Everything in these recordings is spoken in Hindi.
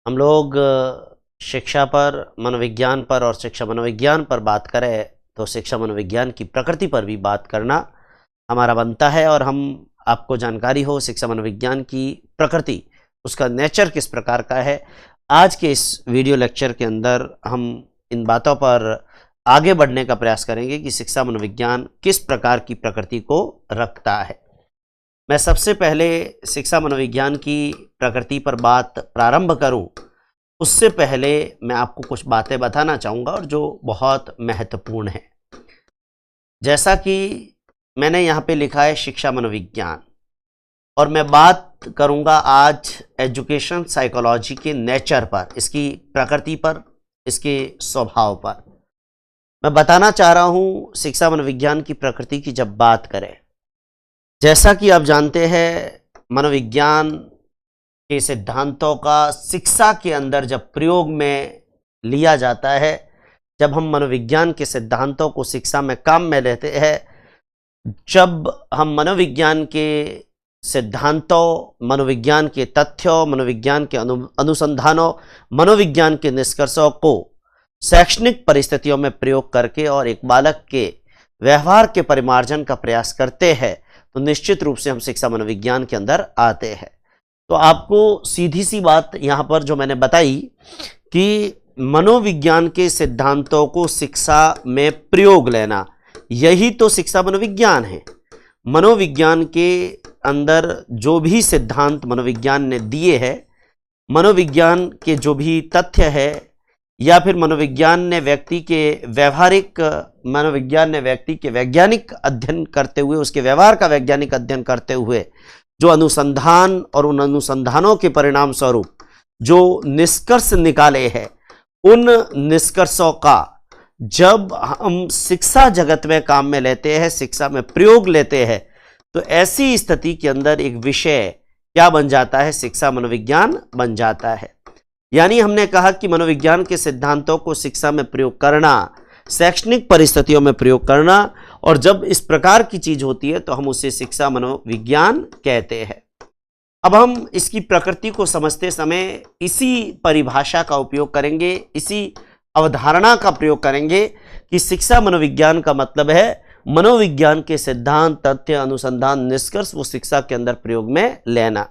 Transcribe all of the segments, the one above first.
हम लोग शिक्षा पर, मनोविज्ञान पर और शिक्षा मनोविज्ञान पर बात करें तो शिक्षा मनोविज्ञान की प्रकृति पर भी बात करना हमारा बनता है। और हम आपको जानकारी हो शिक्षा मनोविज्ञान की प्रकृति, उसका नेचर किस प्रकार का है, आज के इस वीडियो लेक्चर के अंदर हम इन बातों पर आगे बढ़ने का प्रयास करेंगे कि शिक्षा मनोविज्ञान किस प्रकार की प्रकृति को रखता है। मैं सबसे पहले शिक्षा मनोविज्ञान की प्रकृति पर बात प्रारंभ करूं, उससे पहले मैं आपको कुछ बातें बताना चाहूँगा और जो बहुत महत्वपूर्ण है। जैसा कि मैंने यहाँ पे लिखा है शिक्षा मनोविज्ञान, और मैं बात करूँगा आज एजुकेशन साइकोलॉजी के नेचर पर, इसकी प्रकृति पर, इसके स्वभाव पर। मैं बताना चाह रहा हूँ शिक्षा मनोविज्ञान की प्रकृति की जब बात करें, जैसा कि आप जानते हैं मनोविज्ञान के सिद्धांतों का शिक्षा के अंदर जब प्रयोग में लिया जाता है, जब हम मनोविज्ञान के सिद्धांतों को शिक्षा में काम में लेते हैं, जब हम मनोविज्ञान के सिद्धांतों, मनोविज्ञान के तथ्यों, मनोविज्ञान के अनुसंधानों, मनोविज्ञान के निष्कर्षों को शैक्षणिक परिस्थितियों में प्रयोग करके और एक बालक के व्यवहार के परिमार्जन का प्रयास करते हैं, तो निश्चित रूप से हम शिक्षा मनोविज्ञान के अंदर आते हैं। तो आपको सीधी सी बात यहाँ पर जो मैंने बताई कि मनोविज्ञान के सिद्धांतों को शिक्षा में प्रयोग लेना, यही तो शिक्षा मनोविज्ञान है। मनोविज्ञान के अंदर जो भी सिद्धांत मनोविज्ञान ने दिए हैं, मनोविज्ञान के जो भी तथ्य है, या फिर मनोविज्ञान ने व्यक्ति के वैज्ञानिक अध्ययन करते हुए, उसके व्यवहार का वैज्ञानिक अध्ययन करते हुए जो अनुसंधान और उन अनुसंधानों के परिणाम स्वरूप जो निष्कर्ष निकाले हैं, उन निष्कर्षों का जब हम शिक्षा जगत में काम में लेते हैं, शिक्षा में प्रयोग लेते हैं, तो ऐसी स्थिति के अंदर एक विषय क्या बन जाता है? शिक्षा मनोविज्ञान बन जाता है। यानी हमने कहा कि मनोविज्ञान के सिद्धांतों को शिक्षा में प्रयोग करना, शैक्षणिक परिस्थितियों में प्रयोग करना, और जब इस प्रकार की चीज होती है तो हम उसे शिक्षा मनोविज्ञान कहते हैं। अब हम इसकी प्रकृति को समझते समय इसी परिभाषा का उपयोग करेंगे, इसी अवधारणा का प्रयोग करेंगे कि शिक्षा मनोविज्ञान का मतलब है मनोविज्ञान के सिद्धांत, तथ्य, अनुसंधान, निष्कर्ष वो शिक्षा के अंदर प्रयोग में लेना।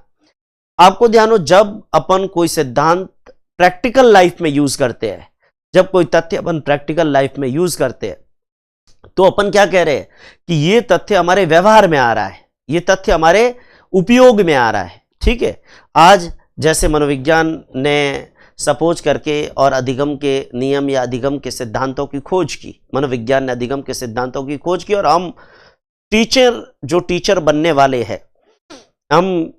आपको ध्यान हो, जब अपन कोई सिद्धांत प्रैक्टिकल लाइफ में यूज करते हैं, जब कोई तथ्य अपन प्रैक्टिकल लाइफ में यूज करते हैं, तो अपन क्या कह रहे हैं कि ये तथ्य हमारे व्यवहार में आ रहा है, ये तथ्य हमारे उपयोग में आ रहा है। ठीक है, आज जैसे मनोविज्ञान ने सपोज करके और अधिगम के नियम या अधिगम के सिद्धांतों की खोज की, मनोविज्ञान ने अधिगम के सिद्धांतों की खोज की, और हम टीचर बनने वाले हैं, हम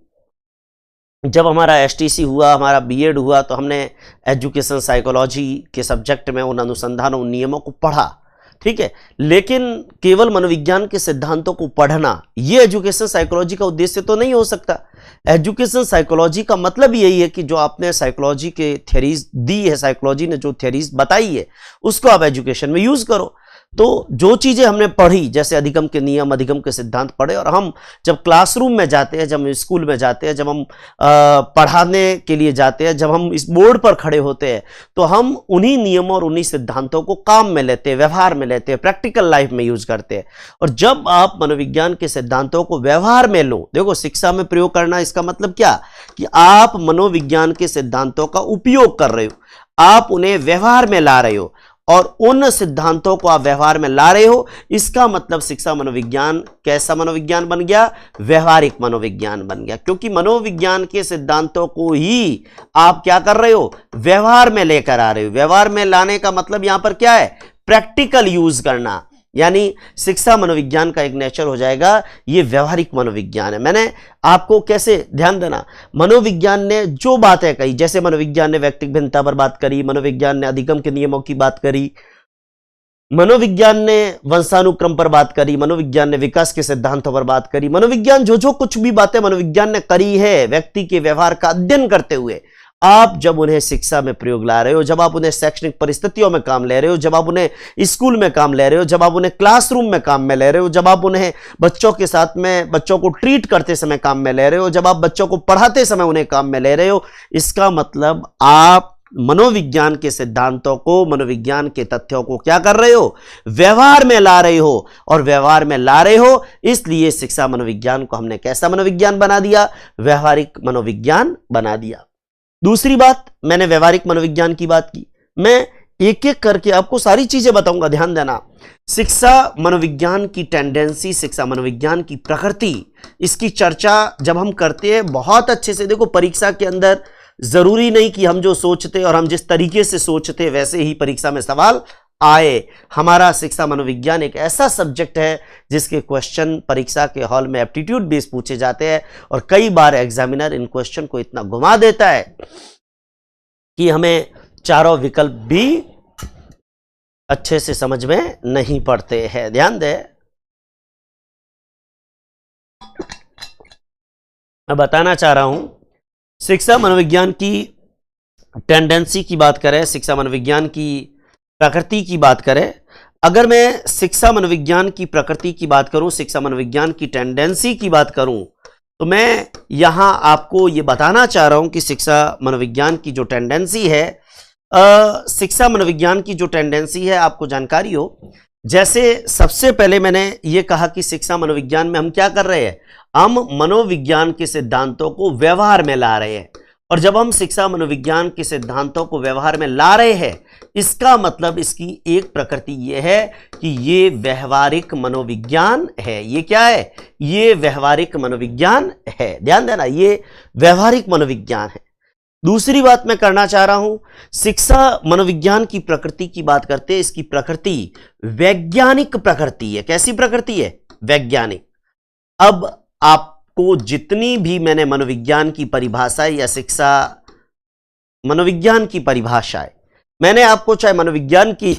जब हमारा एसटीसी हुआ, हमारा बीएड हुआ, तो हमने एजुकेशन साइकोलॉजी के सब्जेक्ट में उन अनुसंधानों, उन नियमों को पढ़ा। ठीक है, लेकिन केवल मनोविज्ञान के सिद्धांतों को पढ़ना ये एजुकेशन साइकोलॉजी का उद्देश्य तो नहीं हो सकता। एजुकेशन साइकोलॉजी का मतलब यही है कि जो आपने साइकोलॉजी के थ्योरीज दी है, साइकोलॉजी ने जो थ्योरीज बताई है, उसको आप एजुकेशन में यूज करो। तो जो चीजें हमने पढ़ी, जैसे अधिगम के नियम, अधिगम के सिद्धांत पढ़े, और हम जब क्लासरूम में जाते हैं, जब हम स्कूल में जाते हैं, जब हम पढ़ाने के लिए जाते हैं, जब हम इस बोर्ड पर खड़े होते हैं, तो हम उन्हीं नियमों और उन्हीं सिद्धांतों को काम में लेते हैं, व्यवहार में लेते हैं, प्रैक्टिकल लाइफ में यूज करते हैं। और जब आप मनोविज्ञान के सिद्धांतों को व्यवहार में लो, देखो शिक्षा में प्रयोग करना, इसका मतलब क्या कि आप मनोविज्ञान के सिद्धांतों का उपयोग कर रहे हो, आप उन्हें व्यवहार में ला रहे हो, और उन सिद्धांतों को आप व्यवहार में ला रहे हो। इसका मतलब शिक्षा मनोविज्ञान कैसा मनोविज्ञान बन गया? व्यवहारिक मनोविज्ञान बन गया, क्योंकि मनोविज्ञान के सिद्धांतों को ही आप क्या कर रहे हो? व्यवहार में लेकर आ रहे हो। व्यवहार में लाने का मतलब यहां पर क्या है? प्रैक्टिकल यूज करना। यानी शिक्षा मनोविज्ञान का एक नेचर हो जाएगा ये व्यवहारिक मनोविज्ञान है। मैंने आपको कैसे ध्यान देना, मनोविज्ञान ने जो बातें कही, जैसे मनोविज्ञान ने व्यक्तिगत भिन्नता पर बात करी, मनोविज्ञान ने अधिगम के नियमों की बात करी, मनोविज्ञान ने वंशानुक्रम पर बात करी, मनोविज्ञान ने विकास के सिद्धांतों पर बात करी, मनोविज्ञान जो कुछ भी बातें मनोविज्ञान ने करी है व्यक्ति के व्यवहार का अध्ययन करते हुए, आप जब उन्हें शिक्षा में प्रयोग ला रहे हो, जब आप उन्हें शैक्षणिक परिस्थितियों में काम ले रहे हो, जब आप उन्हें स्कूल में काम ले रहे हो, जब आप उन्हें क्लासरूम में काम में ले रहे हो, जब आप उन्हें बच्चों के साथ में बच्चों को ट्रीट करते समय काम में ले रहे हो, जब आप बच्चों को पढ़ाते समय उन्हें काम में ले रहे हो, इसका मतलब आप मनोविज्ञान के सिद्धांतों को, मनोविज्ञान के तथ्यों को क्या कर रहे हो, व्यवहार में ला रहे हो। और व्यवहार में ला रहे हो, इसलिए शिक्षा मनोविज्ञान को हमने कैसा मनोविज्ञान बना दिया, व्यवहारिक मनोविज्ञान बना दिया। दूसरी बात, मैंने व्यवहारिक मनोविज्ञान की बात की, मैं एक एक करके आपको सारी चीजें बताऊंगा, ध्यान देना। शिक्षा मनोविज्ञान की टेंडेंसी, शिक्षा मनोविज्ञान की प्रकृति, इसकी चर्चा जब हम करते हैं बहुत अच्छे से, देखो परीक्षा के अंदर जरूरी नहीं कि हम जो सोचते और हम जिस तरीके से सोचते वैसे ही परीक्षा में सवाल आए। हमारा शिक्षा मनोविज्ञान एक ऐसा सब्जेक्ट है जिसके क्वेश्चन परीक्षा के हॉल में एप्टीट्यूड बेस्ड पूछे जाते हैं, और कई बार एग्जामिनर इन क्वेश्चन को इतना घुमा देता है कि हमें चारों विकल्प भी अच्छे से समझ में नहीं पड़ते हैं। ध्यान दें, मैं बताना चाह रहा हूं, शिक्षा मनोविज्ञान की टेंडेंसी की बात करें, शिक्षा मनोविज्ञान की प्रकृति की बात करें, अगर मैं शिक्षा मनोविज्ञान की प्रकृति की बात करूं, शिक्षा मनोविज्ञान की टेंडेंसी की बात करूं, तो मैं यहां आपको यह बताना चाह रहा हूं कि शिक्षा मनोविज्ञान की जो टेंडेंसी है, शिक्षा मनोविज्ञान की जो टेंडेंसी है, आपको जानकारी हो, जैसे सबसे पहले मैंने ये कहा कि शिक्षा मनोविज्ञान में हम क्या कर रहे हैं, हम मनोविज्ञान के सिद्धांतों को व्यवहार में ला रहे हैं। और जब हम शिक्षा मनोविज्ञान के सिद्धांतों को व्यवहार में ला रहे हैं, इसका मतलब इसकी एक प्रकृति ये है कि ये व्यवहारिक मनोविज्ञान है। ये क्या है, ये व्यवहारिक मनोविज्ञान है। ध्यान देना, ये व्यवहारिक मनोविज्ञान है। दूसरी बात मैं करना चाह रहा हूं, शिक्षा मनोविज्ञान की प्रकृति की बात करते हैं, इसकी प्रकृति वैज्ञानिक प्रकृति है। कैसी प्रकृति है, वैज्ञानिक। अब आपको जितनी भी मैंने मनोविज्ञान की परिभाषा या शिक्षा मनोविज्ञान की परिभाषाएं मैंने आपको, चाहे मनोविज्ञान की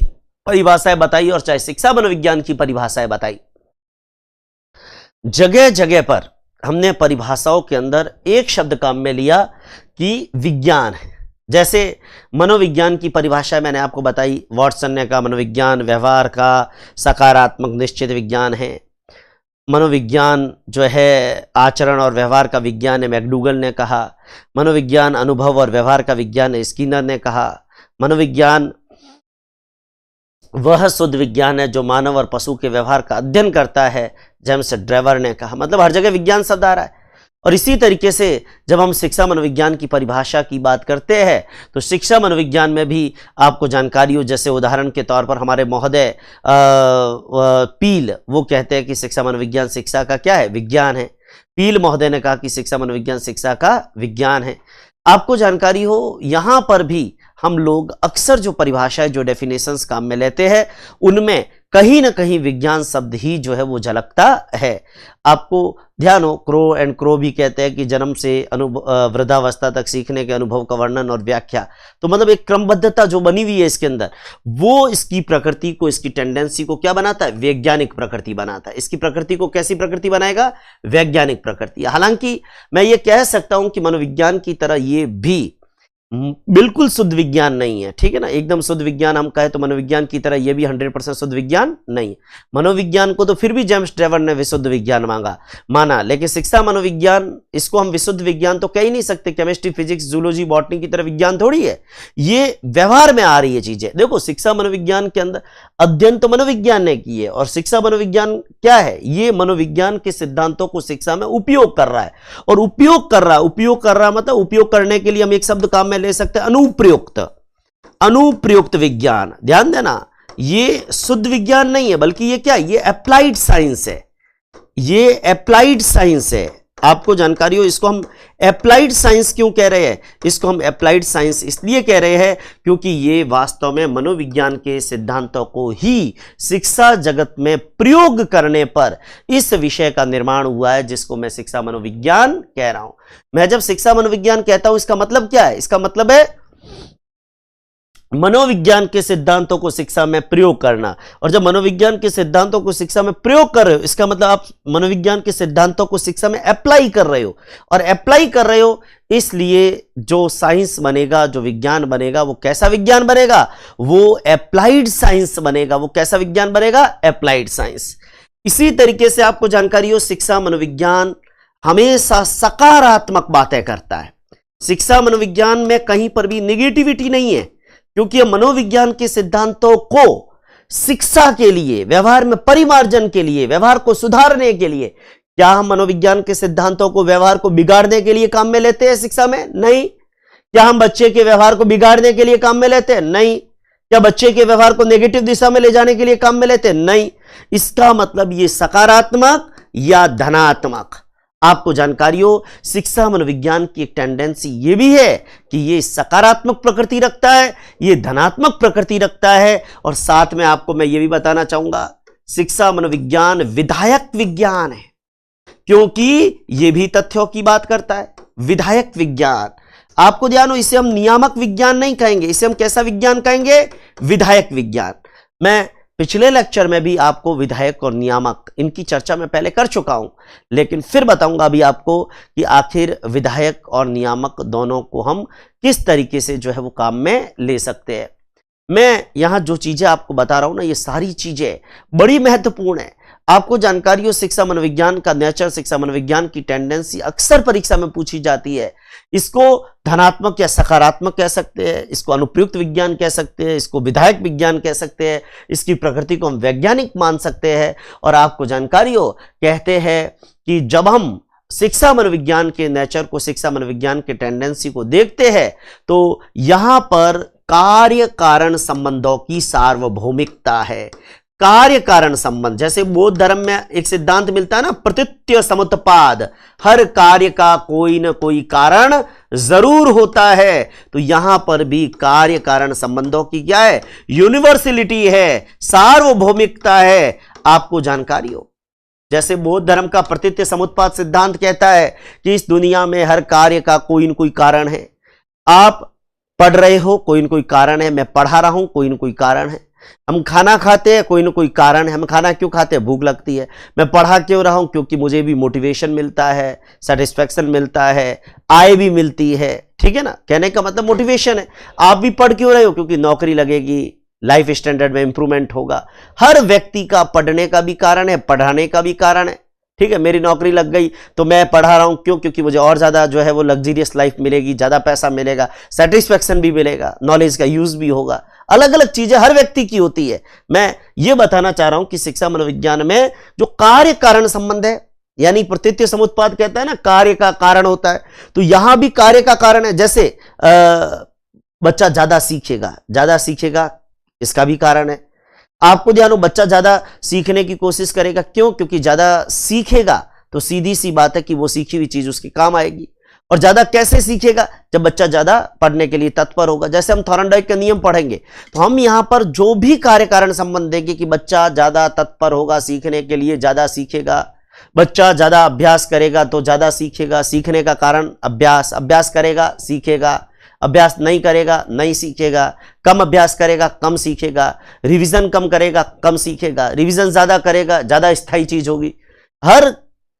परिभाषाएं बताई और चाहे शिक्षा मनोविज्ञान की परिभाषाएं बताई, जगह जगह पर हमने परिभाषाओं के अंदर एक शब्द काम में लिया कि विज्ञान है। जैसे मनोविज्ञान की परिभाषा मैंने आपको बताई, वॉटसन ने कहा मनोविज्ञान व्यवहार का सकारात्मक निश्चित विज्ञान है। मनोविज्ञान जो है आचरण और व्यवहार का विज्ञान है, मैकडूगल ने कहा। मनोविज्ञान अनुभव और व्यवहार का विज्ञान है, स्किनर ने कहा। मनोविज्ञान वह शुद्ध विज्ञान है जो मानव और पशु के व्यवहार का अध्ययन करता है, जेम्स ड्रेवर ने कहा। मतलब हर जगह विज्ञान शब्द आ रहा है। और इसी तरीके से जब हम शिक्षा मनोविज्ञान की परिभाषा की बात करते हैं, तो शिक्षा मनोविज्ञान में भी आपको जानकारी हो, जैसे उदाहरण के तौर पर हमारे महोदय पील, वो कहते हैं कि शिक्षा मनोविज्ञान शिक्षा का क्या है, विज्ञान है। पील महोदय ने कहा कि शिक्षा मनोविज्ञान शिक्षा का विज्ञान है। आपको जानकारी हो, यहां पर भी हम लोग अक्सर जो परिभाषाएं, जो डेफिनेशंस काम में लेते हैं, उनमें कहीं ना कहीं विज्ञान शब्द ही जो है वो झलकता है। आपको ध्यान हो, क्रो एंड क्रो भी कहते हैं कि जन्म से वृद्धावस्था तक सीखने के अनुभव का वर्णन और व्याख्या। तो मतलब एक क्रमबद्धता जो बनी हुई है इसके अंदर, वो इसकी प्रकृति को, इसकी टेंडेंसी को क्या बनाता है, वैज्ञानिक प्रकृति बनाता है। इसकी प्रकृति को कैसी प्रकृति बनाएगा, वैज्ञानिक प्रकृति। हालांकि मैं ये कह सकता हूं कि मनोविज्ञान की तरह ये भी बिल्कुल शुद्ध विज्ञान नहीं है, ठीक है ना। एकदम शुद्ध विज्ञान हम कहे तो मनोविज्ञान की तरह ये भी 100% शुद्ध विज्ञान नहीं है। मनोविज्ञान को तो फिर भी जेम्स ड्रेवर ने विशुद्ध विज्ञान माना, लेकिन शिक्षा मनोविज्ञान, इसको हम विशुद्ध विज्ञान तो कह ही नहीं सकते। केमिस्ट्री, फिजिक्स, जूलॉजी, बॉटनी की तरह विज्ञान थोड़ी है, ये व्यवहार में आ रही है चीजें। देखो, शिक्षा मनोविज्ञान के अंदर अध्ययन तो मनोविज्ञान ने की है, और शिक्षा मनोविज्ञान क्या है, ये मनोविज्ञान के सिद्धांतों को शिक्षा में उपयोग कर रहा है। और उपयोग कर रहा मतलब उपयोग करने के लिए हम एक शब्द काम ले सकते हैं, अनुप्रयुक्त विज्ञान। ध्यान देना, ये शुद्ध विज्ञान नहीं है, बल्कि ये क्या है, ये अप्लाइड साइंस है। ये अप्लाइड साइंस है। आपको जानकारी हो, इसको हम अप्लाइड साइंस क्यों कह रहे हैं, इसको हम अप्लाइड साइंस इसलिए कह रहे हैं क्योंकि ये वास्तव में मनोविज्ञान के सिद्धांतों को ही शिक्षा जगत में प्रयोग करने पर इस विषय का निर्माण हुआ है, जिसको मैं शिक्षा मनोविज्ञान कह रहा हूं। मैं जब शिक्षा मनोविज्ञान कहता हूं, इसका मतलब क्या है, इसका मतलब है मनोविज्ञान के सिद्धांतों को शिक्षा में प्रयोग करना। और जब मनोविज्ञान के सिद्धांतों को शिक्षा में प्रयोग कर रहे हो, इसका मतलब आप मनोविज्ञान के सिद्धांतों को शिक्षा में अप्लाई कर रहे हो। और अप्लाई कर रहे हो, इसलिए जो साइंस बनेगा, जो विज्ञान बनेगा, वो कैसा विज्ञान बनेगा? वो एप्लाइड साइंस बनेगा। वो कैसा विज्ञान बनेगा? Applied science. इसी तरीके से आपको जानकारी हो, शिक्षा मनोविज्ञान हमेशा सकारात्मक बातें करता है। शिक्षा मनोविज्ञान में कहीं पर भी निगेटिविटी नहीं है, क्योंकि मनोविज्ञान के सिद्धांतों को शिक्षा के लिए, व्यवहार में परिमार्जन के लिए, व्यवहार को सुधारने के लिए, क्या हम मनोविज्ञान के सिद्धांतों को व्यवहार को बिगाड़ने के लिए काम में लेते हैं शिक्षा में? नहीं। क्या हम बच्चे के व्यवहार को बिगाड़ने के लिए काम में लेते हैं? नहीं। क्या बच्चे के व्यवहार को नेगेटिव दिशा में ले जाने के लिए काम में लेते हैं? नहीं। इसका मतलब ये सकारात्मक या धनात्मक, आपको जानकारी हो, शिक्षा मनोविज्ञान की एक टेंडेंसी ये भी है कि ये सकारात्मक प्रकृति रखता है, ये धनात्मक प्रकृति रखता है। और साथ में आपको मैं ये भी बताना चाहूंगा, शिक्षा मनोविज्ञान विधायक विज्ञान है, क्योंकि ये भी तथ्यों की बात करता है। विधायक विज्ञान, आपको ध्यान हो, इसे हम नियामक विज्ञान नहीं कहेंगे, इसे हम कैसा विज्ञान कहेंगे? विधायक विज्ञान। मैं पिछले लेक्चर में भी आपको विधायक और नियामक इनकी चर्चा मैं पहले कर चुका हूं, लेकिन फिर बताऊंगा अभी आपको कि आखिर विधायक और नियामक दोनों को हम किस तरीके से जो है वो काम में ले सकते हैं। मैं यहां जो चीजें आपको बता रहा हूं ना, ये सारी चीजें बड़ी महत्वपूर्ण है। आपको जानकारी हो, शिक्षा मनोविज्ञान का नेचर, शिक्षा मनोविज्ञान की टेंडेंसी अक्सर परीक्षा में पूछी जाती है। इसको धनात्मक या सकारात्मक कह सकते हैं, इसको अनुप्रयुक्त विज्ञान कह सकते हैं, इसको विधायक विज्ञान कह सकते हैं, इसकी प्रकृति को हम वैज्ञानिक मान सकते हैं। और आपको जानकारी हो, कहते हैं कि जब हम शिक्षा मनोविज्ञान के नेचर को, शिक्षा मनोविज्ञान के टेंडेंसी को देखते हैं, तो यहां पर कार्य कारण संबंधों की सार्वभौमिकता है। कार्य कारण संबंध, जैसे बौद्ध धर्म में एक सिद्धांत मिलता है ना, प्रतीत्य समुत्पाद, हर कार्य का कोई ना कोई कारण जरूर होता है। तो यहां पर भी कार्य कारण संबंधों की क्या है? यूनिवर्सलिटी है, सार्वभौमिकता है। आपको जानकारी हो, जैसे बौद्ध धर्म का प्रतीत्य समुत्पाद सिद्धांत कहता है कि इस दुनिया में हर कार्य का कोई न कोई कारण है। आप पढ़ रहे हो, कोई न कोई कारण है। मैं पढ़ा रहा हूं, कोई न कोई कारण है। हम खाना खाते हैं, कोई ना कोई कारण है। हम खाना क्यों खाते हैं? भूख लगती है। मैं पढ़ा क्यों रहा हूं? क्योंकि मुझे भी मोटिवेशन मिलता है, सेटिस्फैक्शन मिलता है, आय भी मिलती है। ठीक है ना, कहने का मतलब मोटिवेशन है। आप भी पढ़ क्यों रहे हो? क्योंकि नौकरी लगेगी, लाइफ स्टैंडर्ड में इंप्रूवमेंट होगा। हर व्यक्ति का पढ़ने का भी कारण है, पढ़ाने का भी कारण है। ठीक है, मेरी नौकरी लग गई तो मैं पढ़ा रहा हूं, क्यों? क्योंकि मुझे और ज्यादा जो है वो लग्जरियस लाइफ मिलेगी, ज्यादा पैसा मिलेगा, सेटिस्फैक्शन भी मिलेगा, नॉलेज का यूज भी होगा। अलग अलग चीजें हर व्यक्ति की होती है। मैं ये बताना चाह रहा हूं कि शिक्षा मनोविज्ञान में जो कार्य कारण संबंध है, यानी प्रतीत्य समुत्पाद कहता है ना, कार्य का कारण होता है, तो यहां भी कार्य का कारण है। जैसे बच्चा ज्यादा सीखेगा, इसका भी कारण है। आपको ध्यान हो, बच्चा ज्यादा सीखने की कोशिश करेगा, क्यों? क्योंकि ज्यादा सीखेगा तो सीधी सी बात है कि वो सीखी हुई चीज उसके काम आएगी। और ज्यादा कैसे सीखेगा? जब बच्चा ज्यादा पढ़ने के लिए तत्पर होगा। जैसे हम थॉर्नडाइक का नियम पढ़ेंगे तो हम यहां पर जो भी कार्य कारण संबंध देंगे कि बच्चा ज्यादा तत्पर होगा सीखने के लिए, ज्यादा सीखेगा। बच्चा ज्यादा अभ्यास करेगा तो ज्यादा सीखेगा। सीखने का कारण अभ्यास, अभ्यास करेगा सीखेगा, अभ्यास नहीं करेगा नहीं सीखेगा। कम अभ्यास करेगा कम सीखेगा, रिवीजन कम करेगा कम सीखेगा, रिवीजन ज्यादा करेगा ज्यादा स्थायी चीज होगी। हर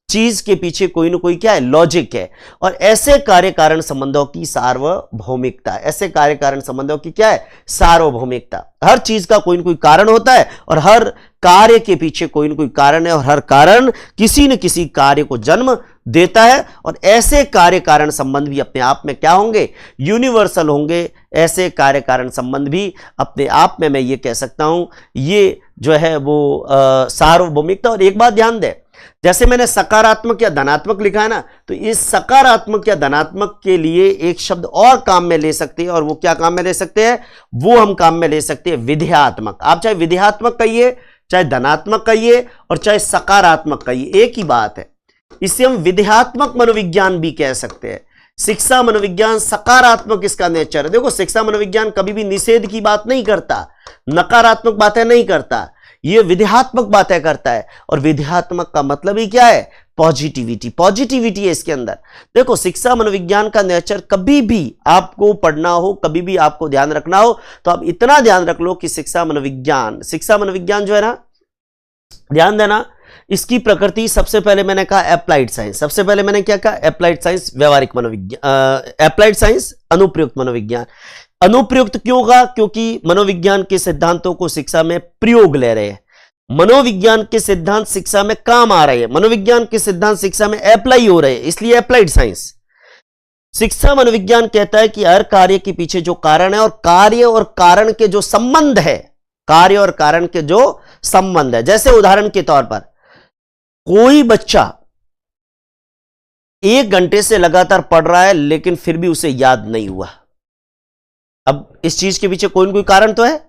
चीज के पीछे कोई ना कोई क्या है? लॉजिक है। और ऐसे कार्य कारण संबंधों की सार्वभौमिकता, ऐसे कार्य कारण संबंधों की क्या है? सार्वभौमिकता। हर चीज का कोई ना कोई कारण होता है और हर कार्य के पीछे कोई ना कोई कारण है, और हर कारण किसी न किसी कार्य को जन्म देता है। और ऐसे कार्य कारण संबंध भी अपने आप में क्या होंगे? यूनिवर्सल होंगे। ऐसे कार्य कारण संबंध भी अपने आप में मैं ये कह सकता हूं, ये जो है वो सार्वभौमिकता। और एक बात ध्यान दें, जैसे मैंने सकारात्मक या धनात्मक लिखा है ना, तो इस सकारात्मक या धनात्मक के लिए एक शब्द और काम में ले सकते हैं। और वो क्या काम में ले सकते हैं? वो हम काम में ले सकते हैं विधेयात्मक। आप चाहे विधेयात्मक कहिए, चाहे धनात्मक कहिए, और चाहे सकारात्मक कहिए, एक ही बात है। इसे हम विधेयात्मक मनोविज्ञान भी कह सकते हैं। शिक्षा मनोविज्ञान सकारात्मक इसका नेचर है। देखो, शिक्षा मनोविज्ञान कभी भी निषेध की बात नहीं करता, नकारात्मक बातें नहीं करता, ये विधेयात्मक बातें करता है। और विधेयात्मक का मतलब ही क्या है? पॉजिटिविटी। पॉजिटिविटी है इसके अंदर। देखो, शिक्षा मनोविज्ञान का नेचर कभी भी आपको पढ़ना हो, कभी भी आपको ध्यान रखना हो, तो आप इतना ध्यान रख लो कि शिक्षा मनोविज्ञान जो है ना, ध्यान देना, इसकी प्रकृति सबसे पहले मैंने कहा एप्लाइड साइंस, सबसे पहले मैंने क्या कहा, एप्लाइड साइंस व्यवहारिक मनोविज्ञान, एप्लाइड साइंस अनुप्रयुक्त मनोविज्ञान। अनुप्रयुक्त क्यों कहा, क्योंकि मनोविज्ञान के सिद्धांतों को शिक्षा में प्रयोग ले रहे हैं, मनोविज्ञान के सिद्धांत शिक्षा में काम आ रहे हैं, मनोविज्ञान के सिद्धांत शिक्षा में अप्लाई हो रहे हैं, इसलिए एप्लाइड साइंस। शिक्षा मनोविज्ञान कहता है कि हर कार्य के पीछे जो कारण है और कार्य और कारण के जो संबंध है, कार्य और कारण के जो संबंध है, जैसे उदाहरण के तौर पर कोई बच्चा 1 घंटे से लगातार पढ़ रहा है लेकिन फिर भी उसे याद नहीं हुआ, अब इस चीज के पीछे कोई ना कोई कारण तो है।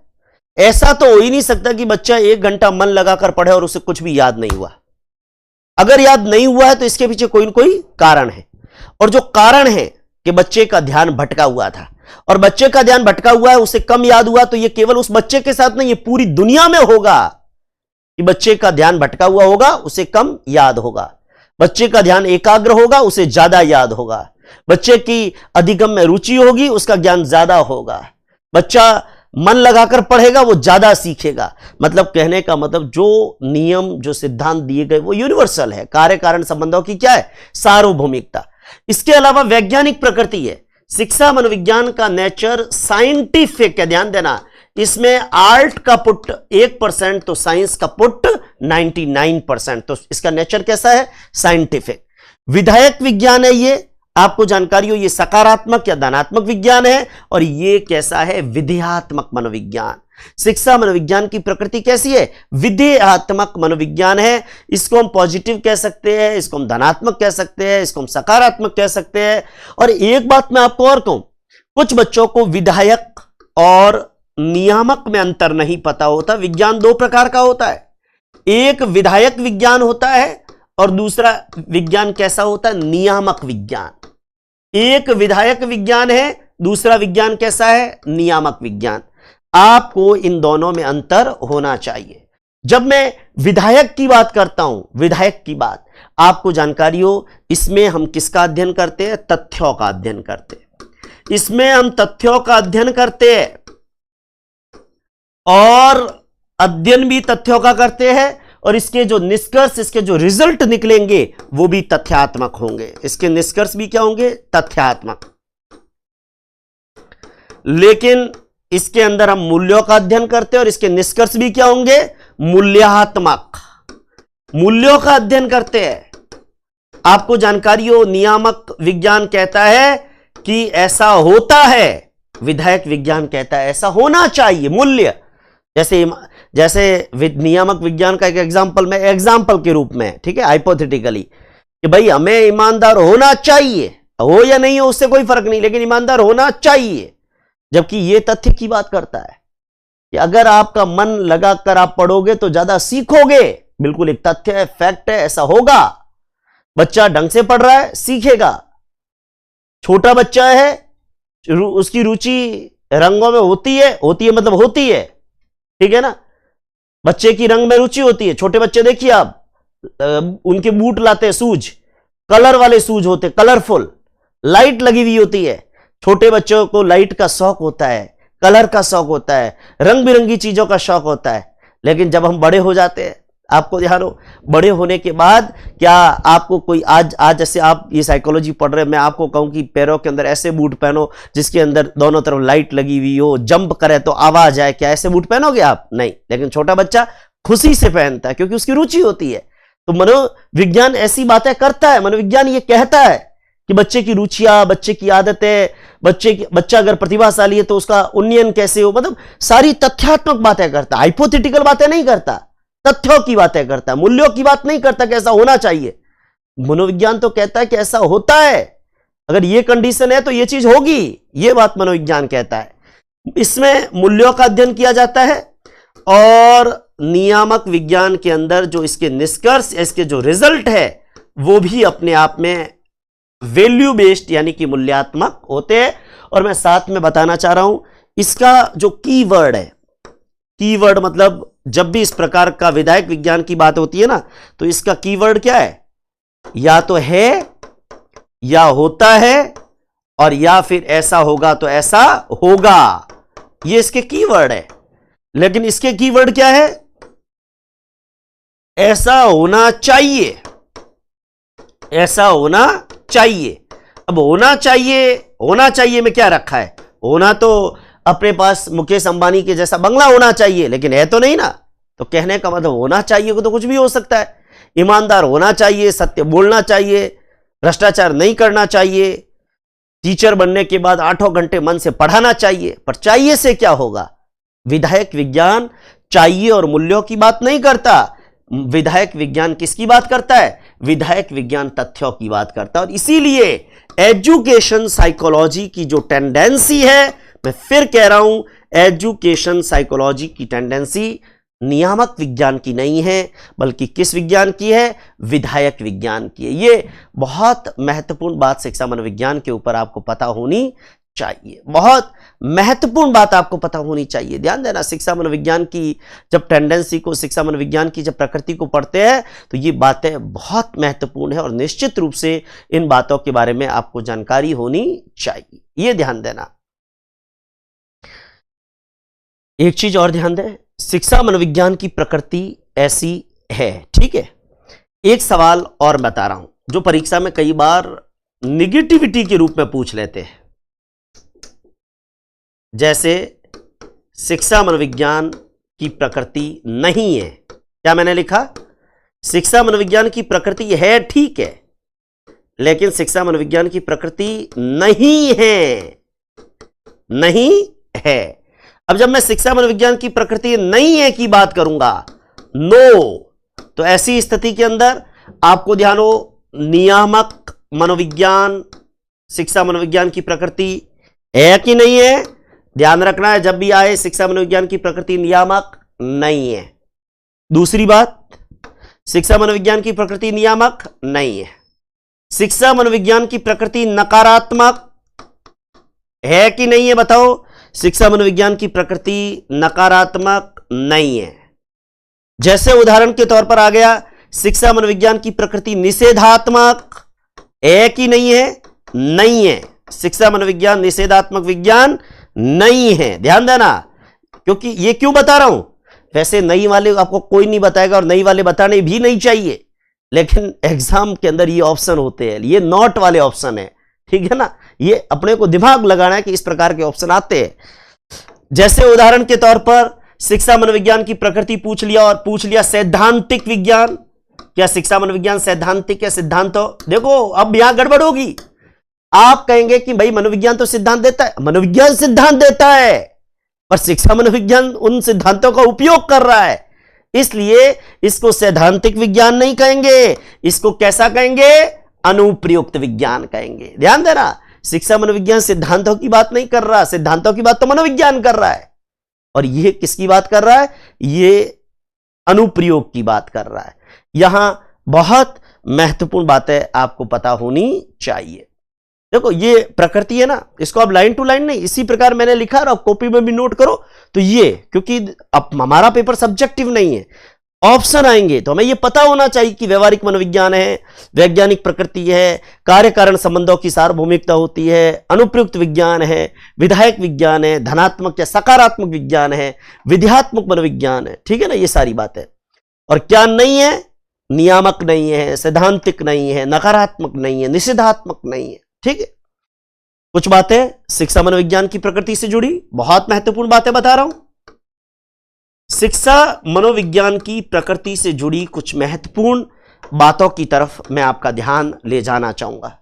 ऐसा तो हो ही नहीं सकता कि बच्चा 1 घंटा मन लगाकर पढ़े और उसे कुछ भी याद नहीं हुआ। अगर याद नहीं हुआ है तो इसके पीछे कोई ना कोई कारण है, और जो कारण है कि बच्चे का ध्यान भटका हुआ था, और बच्चे का ध्यान भटका हुआ है, उसे कम याद हुआ, तो यह केवल उस बच्चे के साथ नहीं, ये पूरी दुनिया में होगा कि बच्चे का ध्यान भटका हुआ होगा, उसे कम याद होगा। बच्चे का ध्यान एकाग्र होगा, उसे ज्यादा याद होगा। बच्चे की अधिगम में रुचि होगी, उसका ज्ञान ज्यादा होगा। बच्चा मन लगाकर पढ़ेगा, वो ज्यादा सीखेगा। मतलब कहने का मतलब जो नियम, जो सिद्धांत दिए गए वो यूनिवर्सल है। कार्य कारण संबंधों की क्या है, सार्वभौमिकता। इसके अलावा वैज्ञानिक प्रकृति है। शिक्षा मनोविज्ञान का नेचर साइंटिफिक है, ध्यान देना, इसमें आर्ट का पुट 1% तो साइंस का पुट 99%, तो इसका नेचर कैसा है, साइंटिफिक। विधायक विज्ञान है ये, आपको जानकारी हो, ये सकारात्मक या धनात्मक विज्ञान है, और ये कैसा है, विधेयात्मक मनोविज्ञान। शिक्षा मनोविज्ञान की प्रकृति कैसी है, विधेयात्मक मनोविज्ञान है। इसको हम पॉजिटिव कह सकते हैं, इसको हम धनात्मक कह सकते हैं, इसको हम सकारात्मक कह सकते हैं। और एक बात मैं आपको और कहूं, कुछ बच्चों को विधायक और नियामक में अंतर नहीं पता होता। विज्ञान 2 प्रकार का होता है, एक विधायक विज्ञान होता है और दूसरा विज्ञान कैसा होता है, नियामक विज्ञान। एक विधायक विज्ञान है, दूसरा विज्ञान कैसा है, नियामक विज्ञान। आपको इन दोनों में अंतर होना चाहिए। जब मैं विधायक की बात करता हूं, विधायक की बात आपको जानकारी हो, इसमें हम किसका अध्ययन करते हैं, तथ्यों का अध्ययन करते हैं। इसमें हम तथ्यों का अध्ययन करते हैं, और अध्ययन भी तथ्यों का करते हैं, और इसके जो निष्कर्ष, इसके जो रिजल्ट निकलेंगे वो भी तथ्यात्मक होंगे। इसके निष्कर्ष भी क्या होंगे, तथ्यात्मक। लेकिन इसके अंदर हम मूल्यों का अध्ययन करते हैं और इसके निष्कर्ष भी क्या होंगे, मूल्यात्मक। मूल्यों का अध्ययन करते हैं। आपको जानकारी हो, नियामक विज्ञान कहता है कि ऐसा होता है, विधायक विज्ञान कहता है ऐसा होना चाहिए, मूल्य। जैसे नियामक विज्ञान का एक एग्जाम्पल, मैं एग्जाम्पल के रूप में, ठीक है, हाइपोथेटिकली, कि भाई हमें ईमानदार होना चाहिए, हो या नहीं हो उससे कोई फर्क नहीं, लेकिन ईमानदार होना चाहिए। जबकि यह तथ्य की बात करता है कि अगर आपका मन लगाकर आप पढ़ोगे तो ज्यादा सीखोगे। बिल्कुल एक तथ्य है, फैक्ट है, ऐसा होगा। बच्चा ढंग से पढ़ रहा है, सीखेगा। छोटा बच्चा है, उसकी रुचि रंगों में होती है मतलब होती है, ठीक है ना। बच्चे की रंग में रुचि होती है। छोटे बच्चे देखिए आप, उनके बूट लाते हैं, शूज कलर वाले शूज होते, कलरफुल, लाइट लगी हुई होती है। छोटे बच्चों को लाइट का शौक होता है, कलर का शौक होता है, रंग बिरंगी चीजों का शौक होता है। लेकिन जब हम बड़े हो जाते हैं, आपको ध्यान हो, बड़े होने के बाद क्या आपको कोई आज जैसे आप ये साइकोलॉजी पढ़ रहे हैं, मैं आपको कहूं कि पैरों के अंदर ऐसे बूट पहनो जिसके अंदर दोनों तरफ लाइट लगी हुई हो, जंप करे तो आवाज आए, क्या ऐसे बूट पहनोगे आप? नहीं। लेकिन छोटा बच्चा खुशी से पहनता है क्योंकि उसकी रुचि होती है। तो मनोविज्ञान ऐसी बातें करता है। मनोविज्ञान ये कहता है कि बच्चे की रुचियां, बच्चे की आदतें, बच्चा अगर प्रतिभाशाली है तो उसका उन्नयन कैसे हो, मतलब सारी तथ्यात्मक बातें करता है, हाइपोथेटिकल बातें नहीं करता, तथ्यों की बातें करता है, मूल्यों की बात नहीं करता कि ऐसा होना चाहिए। मनोविज्ञान तो कहता है कि ऐसा होता है, अगर ये कंडीशन है तो ये चीज होगी, ये बात मनोविज्ञान कहता है। इसमें मूल्यों का अध्ययन किया जाता है, और नियामक विज्ञान के अंदर जो इसके निष्कर्ष, इसके जो रिजल्ट है वो भी अपने आप में वैल्यू बेस्ड यानी कि मूल्यात्मक होते हैं। और मैं साथ में बताना चाह रहा हूं, इसका जो कीवर्ड है, कीवर्ड मतलब जब भी इस प्रकार का विधायक विज्ञान की बात होती है ना, तो इसका कीवर्ड क्या है, या तो है, या होता है, और या फिर ऐसा होगा तो ऐसा होगा, ये इसके कीवर्ड है। लेकिन इसके कीवर्ड क्या है, ऐसा होना चाहिए, ऐसा होना चाहिए। अब होना चाहिए में क्या रखा है? होना तो अपने पास मुकेश अंबानी के जैसा बंगला होना चाहिए, लेकिन है तो नहीं ना। तो कहने का मतलब होना चाहिए को तो कुछ भी हो सकता है। ईमानदार होना चाहिए, सत्य बोलना चाहिए, भ्रष्टाचार नहीं करना चाहिए, टीचर बनने के बाद 8 घंटे मन से पढ़ाना चाहिए। पर चाहिए से क्या होगा? विधायक विज्ञान चाहिए और मूल्यों की बात नहीं करता। विधायक विज्ञान किसकी बात करता है? विधायक विज्ञान तथ्यों की बात करता है। और इसीलिए एजुकेशन साइकोलॉजी की जो टेंडेंसी है, मैं फिर कह रहा हूं, एजुकेशन साइकोलॉजी की टेंडेंसी नियामक विज्ञान की नहीं है, बल्कि किस विज्ञान की है? विधायक विज्ञान की है। ये बहुत महत्वपूर्ण बात शिक्षा मनोविज्ञान के ऊपर आपको पता होनी चाहिए, बहुत महत्वपूर्ण बात आपको पता होनी चाहिए। ध्यान देना, शिक्षा मनोविज्ञान की जब टेंडेंसी को, शिक्षा मनोविज्ञान की जब प्रकृति को पढ़ते हैं तो ये बातें बहुत महत्वपूर्ण है और निश्चित रूप से इन बातों के बारे में आपको जानकारी होनी चाहिए। ये ध्यान देना। एक चीज और ध्यान दें, शिक्षा मनोविज्ञान की प्रकृति ऐसी है, ठीक है। एक सवाल और बता रहा हूं जो परीक्षा में कई बार निगेटिविटी के रूप में पूछ लेते हैं। जैसे शिक्षा मनोविज्ञान की प्रकृति नहीं है, क्या मैंने लिखा? शिक्षा मनोविज्ञान की प्रकृति है, ठीक है, लेकिन शिक्षा मनोविज्ञान की प्रकृति नहीं है, नहीं है। अब जब मैं शिक्षा मनोविज्ञान की प्रकृति नहीं है की बात करूंगा, तो ऐसी स्थिति के अंदर आपको ध्यान हो, नियामक मनोविज्ञान शिक्षा मनोविज्ञान की प्रकृति है कि नहीं है? ध्यान रखना है, जब भी आए शिक्षा मनोविज्ञान की प्रकृति नियामक नहीं है। दूसरी बात, शिक्षा मनोविज्ञान की प्रकृति नियामक नहीं है। शिक्षा मनोविज्ञान की प्रकृति नकारात्मक है कि नहीं है? बताओ। शिक्षा मनोविज्ञान की प्रकृति नकारात्मक नहीं है। जैसे उदाहरण के तौर पर आ गया, शिक्षा मनोविज्ञान की प्रकृति निषेधात्मक है कि नहीं है? नहीं है। शिक्षा मनोविज्ञान निषेधात्मक विज्ञान नहीं है। ध्यान देना, क्योंकि ये क्यों बता रहा हूं, वैसे नई वाले आपको कोई नहीं बताएगा और नई वाले बताने भी नहीं चाहिए, लेकिन एग्जाम के अंदर ये ऑप्शन होते हैं, ये नॉट वाले ऑप्शन है, ठीक है ना। ये अपने को दिमाग लगाना है कि इस प्रकार के ऑप्शन आते हैं। जैसे उदाहरण के तौर पर शिक्षा मनोविज्ञान की प्रकृति पूछ लिया और पूछ लिया सैद्धांतिक विज्ञान। क्या शिक्षा मनोविज्ञान सैद्धांतिक या सिद्धांत हो? देखो अब यहां गड़बड़ होगी। आप कहेंगे कि भाई मनोविज्ञान तो सिद्धांत देता है, मनोविज्ञान सिद्धांत देता है, पर शिक्षा मनोविज्ञान उन सिद्धांतों का उपयोग कर रहा है, इसलिए इसको सैद्धांतिक विज्ञान नहीं कहेंगे, इसको कैसा कहेंगे? अनुप्रयुक्त विज्ञान कहेंगे। ध्यान देना, शिक्षा मनोविज्ञान सिद्धांतों की बात नहीं कर रहा, सिद्धांतों की बात तो मनोविज्ञान कर रहा है, और यह किसकी बात कर रहा है? ये अनुप्रयोग की बात कर रहा है। यहां बहुत महत्वपूर्ण बातें आपको पता होनी चाहिए। देखो ये प्रकृति है ना, इसको आप लाइन टू लाइन नहीं, इसी प्रकार मैंने लिखा और आप कॉपी में भी नोट करो। तो ये, क्योंकि अब हमारा पेपर सब्जेक्टिव नहीं है, ऑप्शन आएंगे तो हमें ये पता होना चाहिए कि व्यवहारिक मनोविज्ञान है, वैज्ञानिक प्रकृति है, कार्य कारण संबंधों की सार्वभौमिकता होती है, अनुप्रयुक्त विज्ञान है, विधायक विज्ञान है, धनात्मक या सकारात्मक विज्ञान है, विध्यात्मक मनोविज्ञान है, ठीक है ना। ये सारी बातें, और क्या नहीं है? नियामक नहीं है, सैद्धांतिक नहीं है, नकारात्मक नहीं है, निषेधात्मक नहीं है, ठीक है। कुछ बातें शिक्षा मनोविज्ञान की प्रकृति से जुड़ी बहुत महत्वपूर्ण बातें बता रहा हूं। शिक्षा मनोविज्ञान की प्रकृति से जुड़ी कुछ महत्वपूर्ण बातों की तरफ मैं आपका ध्यान ले जाना चाहूंगा।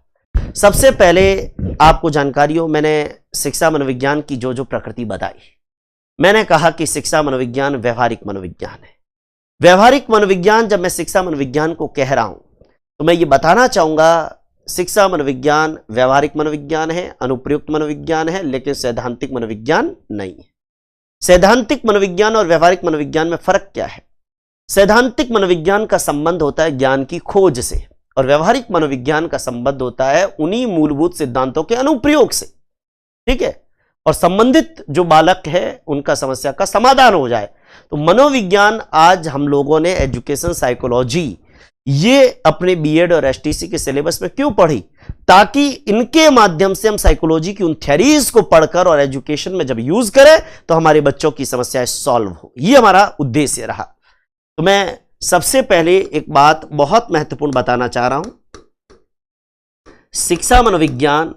सबसे पहले आपको जानकारी हो, मैंने शिक्षा मनोविज्ञान की जो जो प्रकृति बताई, मैंने कहा कि शिक्षा मनोविज्ञान व्यवहारिक मनोविज्ञान है। व्यवहारिक मनोविज्ञान, जब मैं शिक्षा मनोविज्ञान को कह रहा हूं तो मैं ये बताना चाहूंगा, शिक्षा मनोविज्ञान व्यवहारिक मनोविज्ञान है, अनुप्रयुक्त मनोविज्ञान है, लेकिन सैद्धांतिक मनोविज्ञान नहीं है। सैद्धांतिक मनोविज्ञान और व्यवहारिक मनोविज्ञान में फर्क क्या है? सैद्धांतिक मनोविज्ञान का संबंध होता है ज्ञान की खोज से, और व्यवहारिक मनोविज्ञान का संबंध होता है उन्हीं मूलभूत सिद्धांतों के अनुप्रयोग से, ठीक है, और संबंधित जो बालक है उनका समस्या का समाधान हो जाए। तो मनोविज्ञान आज हम लोगों ने एजुकेशन साइकोलॉजी ये अपने बीएड और एसटीसी के सिलेबस में क्यों पढ़ी? ताकि इनके माध्यम से हम साइकोलॉजी की उन थ्योरीज को पढ़कर और एजुकेशन में जब यूज करें तो हमारे बच्चों की समस्याएं सॉल्व हो। ये हमारा उद्देश्य रहा। तो मैं सबसे पहले एक बात बहुत महत्वपूर्ण बताना चाह रहा हूं। शिक्षा मनोविज्ञान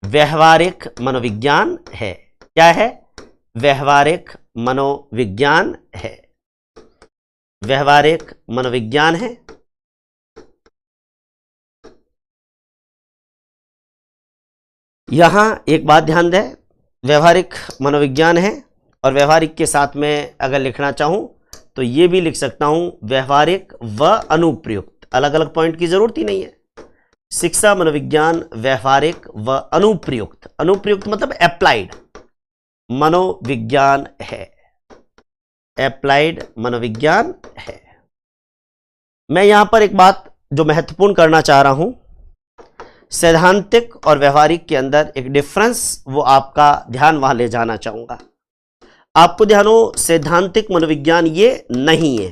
व्यवहारिक मनोविज्ञान है। क्या है? व्यवहारिक मनोविज्ञान है। व्यवहारिक मनोविज्ञान है। यहां एक बात ध्यान दें, व्यवहारिक मनोविज्ञान है और व्यवहारिक के साथ में अगर लिखना चाहूं तो यह भी लिख सकता हूं व्यवहारिक व अनुप्रयुक्त। अलग अलग पॉइंट की जरूरत ही नहीं है। शिक्षा मनोविज्ञान व्यवहारिक व अनुप्रयुक्त, अनुप्रयुक्त मतलब एप्लाइड मनोविज्ञान है। एप्लाइड मनोविज्ञान है। मैं यहां पर एक बात जो महत्वपूर्ण करना चाह रहा हूं, सैद्धांतिक और व्यवहारिक के अंदर एक डिफरेंस, वो आपका ध्यान वहां ले जाना चाहूंगा। आपको ध्यान हो, सैद्धांतिक मनोविज्ञान ये नहीं है,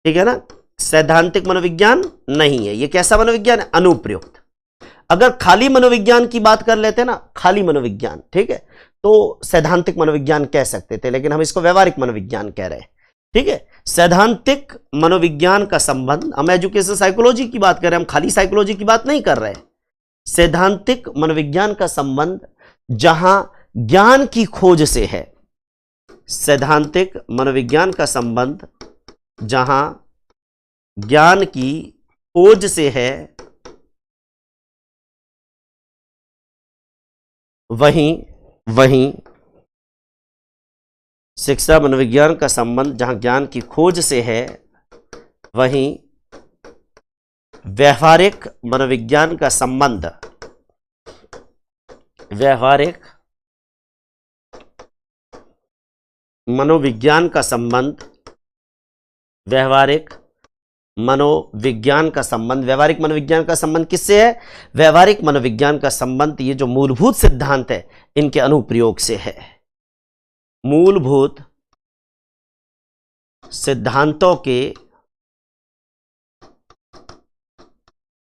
ठीक है ना। सैद्धांतिक मनोविज्ञान नहीं है। ये कैसा मनोविज्ञान है? अनुप्रयुक्त। अगर खाली मनोविज्ञान की बात कर लेते ना, खाली मनोविज्ञान, ठीक है, तो सैद्धांतिक मनोविज्ञान कह सकते थे, लेकिन हम इसको व्यवहारिक मनोविज्ञान कह रहे हैं, ठीक है। सैद्धांतिक मनोविज्ञान का संबंध, हम एजुकेशन साइकोलॉजी की बात कर रहे हैं, हम खाली साइकोलॉजी की बात नहीं कर रहे हैं। सैद्धांतिक मनोविज्ञान का संबंध जहां ज्ञान की खोज से है। सैद्धांतिक मनोविज्ञान का संबंध जहां ज्ञान की खोज से है, वहीं शिक्षा मनोविज्ञान का संबंध जहां ज्ञान की खोज से है, वहीं व्यवहारिक मनोविज्ञान का संबंध, व्यवहारिक मनोविज्ञान का संबंध, व्यवहारिक मनोविज्ञान का संबंध, व्यवहारिक मनोविज्ञान का संबंध किससे है? व्यवहारिक मनोविज्ञान का संबंध ये जो मूलभूत सिद्धांत है इनके अनुप्रयोग से है। मूलभूत सिद्धांतों के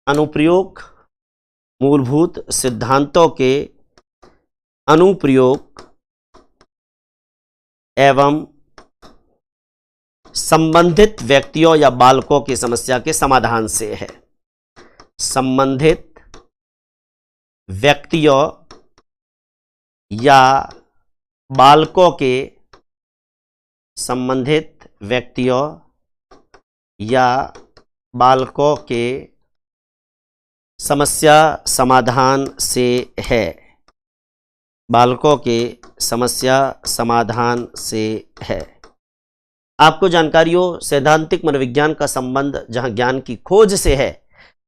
अनुप्रयोग, मूलभूत सिद्धांतों के अनुप्रयोग एवं संबंधित व्यक्तियों या बालकों की समस्या के समाधान से है। संबंधित व्यक्तियों या बालकों के, संबंधित व्यक्तियों या बालकों के समस्या समाधान से है। बालकों के समस्या समाधान से है। आपको जानकारी हो, सैद्धांतिक मनोविज्ञान का संबंध जहां ज्ञान की खोज से है,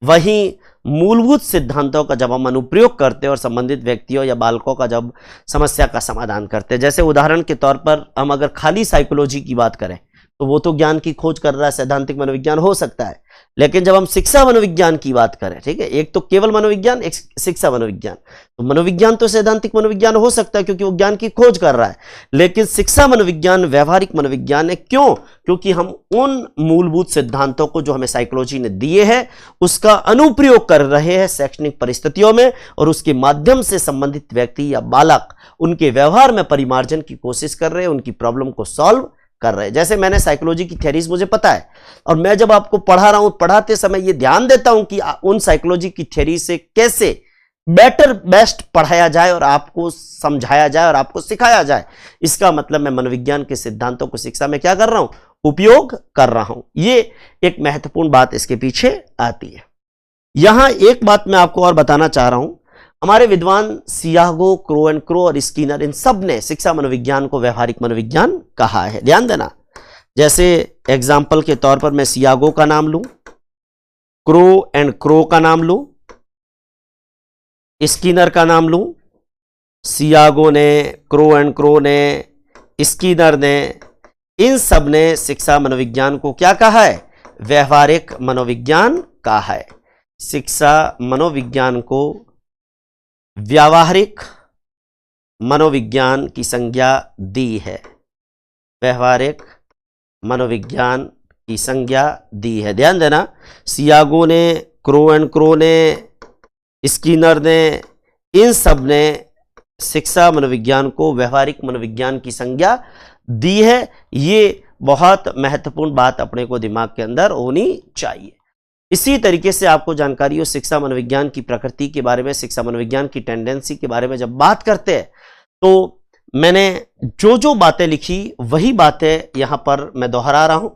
वहीं मूलभूत सिद्धांतों का जब हम अनुप्रयोग करते हैं और संबंधित व्यक्तियों या बालकों का जब समस्या का समाधान करते हैं। जैसे उदाहरण के तौर पर हम अगर खाली साइकोलॉजी की बात करें तो वो तो ज्ञान की खोज कर रहा है, सैद्धांतिक मनोविज्ञान हो सकता है। लेकिन जब हम शिक्षा मनोविज्ञान की बात करें, ठीक है, एक तो केवल मनोविज्ञान, एक शिक्षा मनोविज्ञान, तो मनोविज्ञान तो सैद्धांतिक मनोविज्ञान हो सकता है क्योंकि वो ज्ञान की खोज कर रहा है, लेकिन शिक्षा मनोविज्ञान व्यवहारिक मनोविज्ञान है। क्यों? क्योंकि हम उन मूलभूत सिद्धांतों को जो हमें साइकोलॉजी ने दिए हैं उसका अनुप्रयोग कर रहे हैं शैक्षणिक परिस्थितियों में, और उसके माध्यम से संबंधित व्यक्ति या बालक उनके व्यवहार में परिमार्जन की कोशिश कर रहे हैं, उनकी प्रॉब्लम को सॉल्व कर रहे हैं। जैसे मैंने साइकोलॉजी की थ्योरीज मुझे पता है, और मैं जब आपको पढ़ा रहा हूं, पढ़ाते समय ये ध्यान देता हूं कि उन साइकोलॉजी की थ्योरी से कैसे बेस्ट पढ़ाया जाए और आपको समझाया जाए और आपको सिखाया जाए। इसका मतलब मैं मनोविज्ञान के सिद्धांतों को शिक्षा में क्या कर रहा हूं? उपयोग कर रहा हूं। ये एक महत्वपूर्ण बात इसके पीछे आती है। यहां एक बात मैं आपको और बताना चाह रहा हूं, हमारे विद्वान सियागो, क्रो एंड क्रो और स्किनर, इन सब ने शिक्षा मनोविज्ञान को व्यवहारिक मनोविज्ञान कहा है। ध्यान देना, जैसे एग्जाम्पल के तौर पर मैं सियागो का नाम लूं, क्रो एंड क्रो का नाम लूं, स्किनर का नाम लूं। सियागो ने, क्रो एंड क्रो ने, स्किनर ने, इन सब ने शिक्षा मनोविज्ञान को क्या कहा है? व्यवहारिक मनोविज्ञान कहा है। शिक्षा मनोविज्ञान को व्यावहारिक मनोविज्ञान की संज्ञा दी है। व्यवहारिक मनोविज्ञान की संज्ञा दी है। ध्यान देना, सियागो ने, क्रो एंड क्रो ने, स्किनर ने, इन सब ने शिक्षा मनोविज्ञान को व्यवहारिक मनोविज्ञान की संज्ञा दी है। ये बहुत महत्वपूर्ण बात अपने को दिमाग के अंदर होनी चाहिए। इसी तरीके से आपको जानकारी हो शिक्षा मनोविज्ञान की प्रकृति के बारे में, शिक्षा मनोविज्ञान की टेंडेंसी के बारे में जब बात करते हैं तो मैंने जो जो बातें लिखी वही बातें यहां पर मैं दोहरा रहा हूं।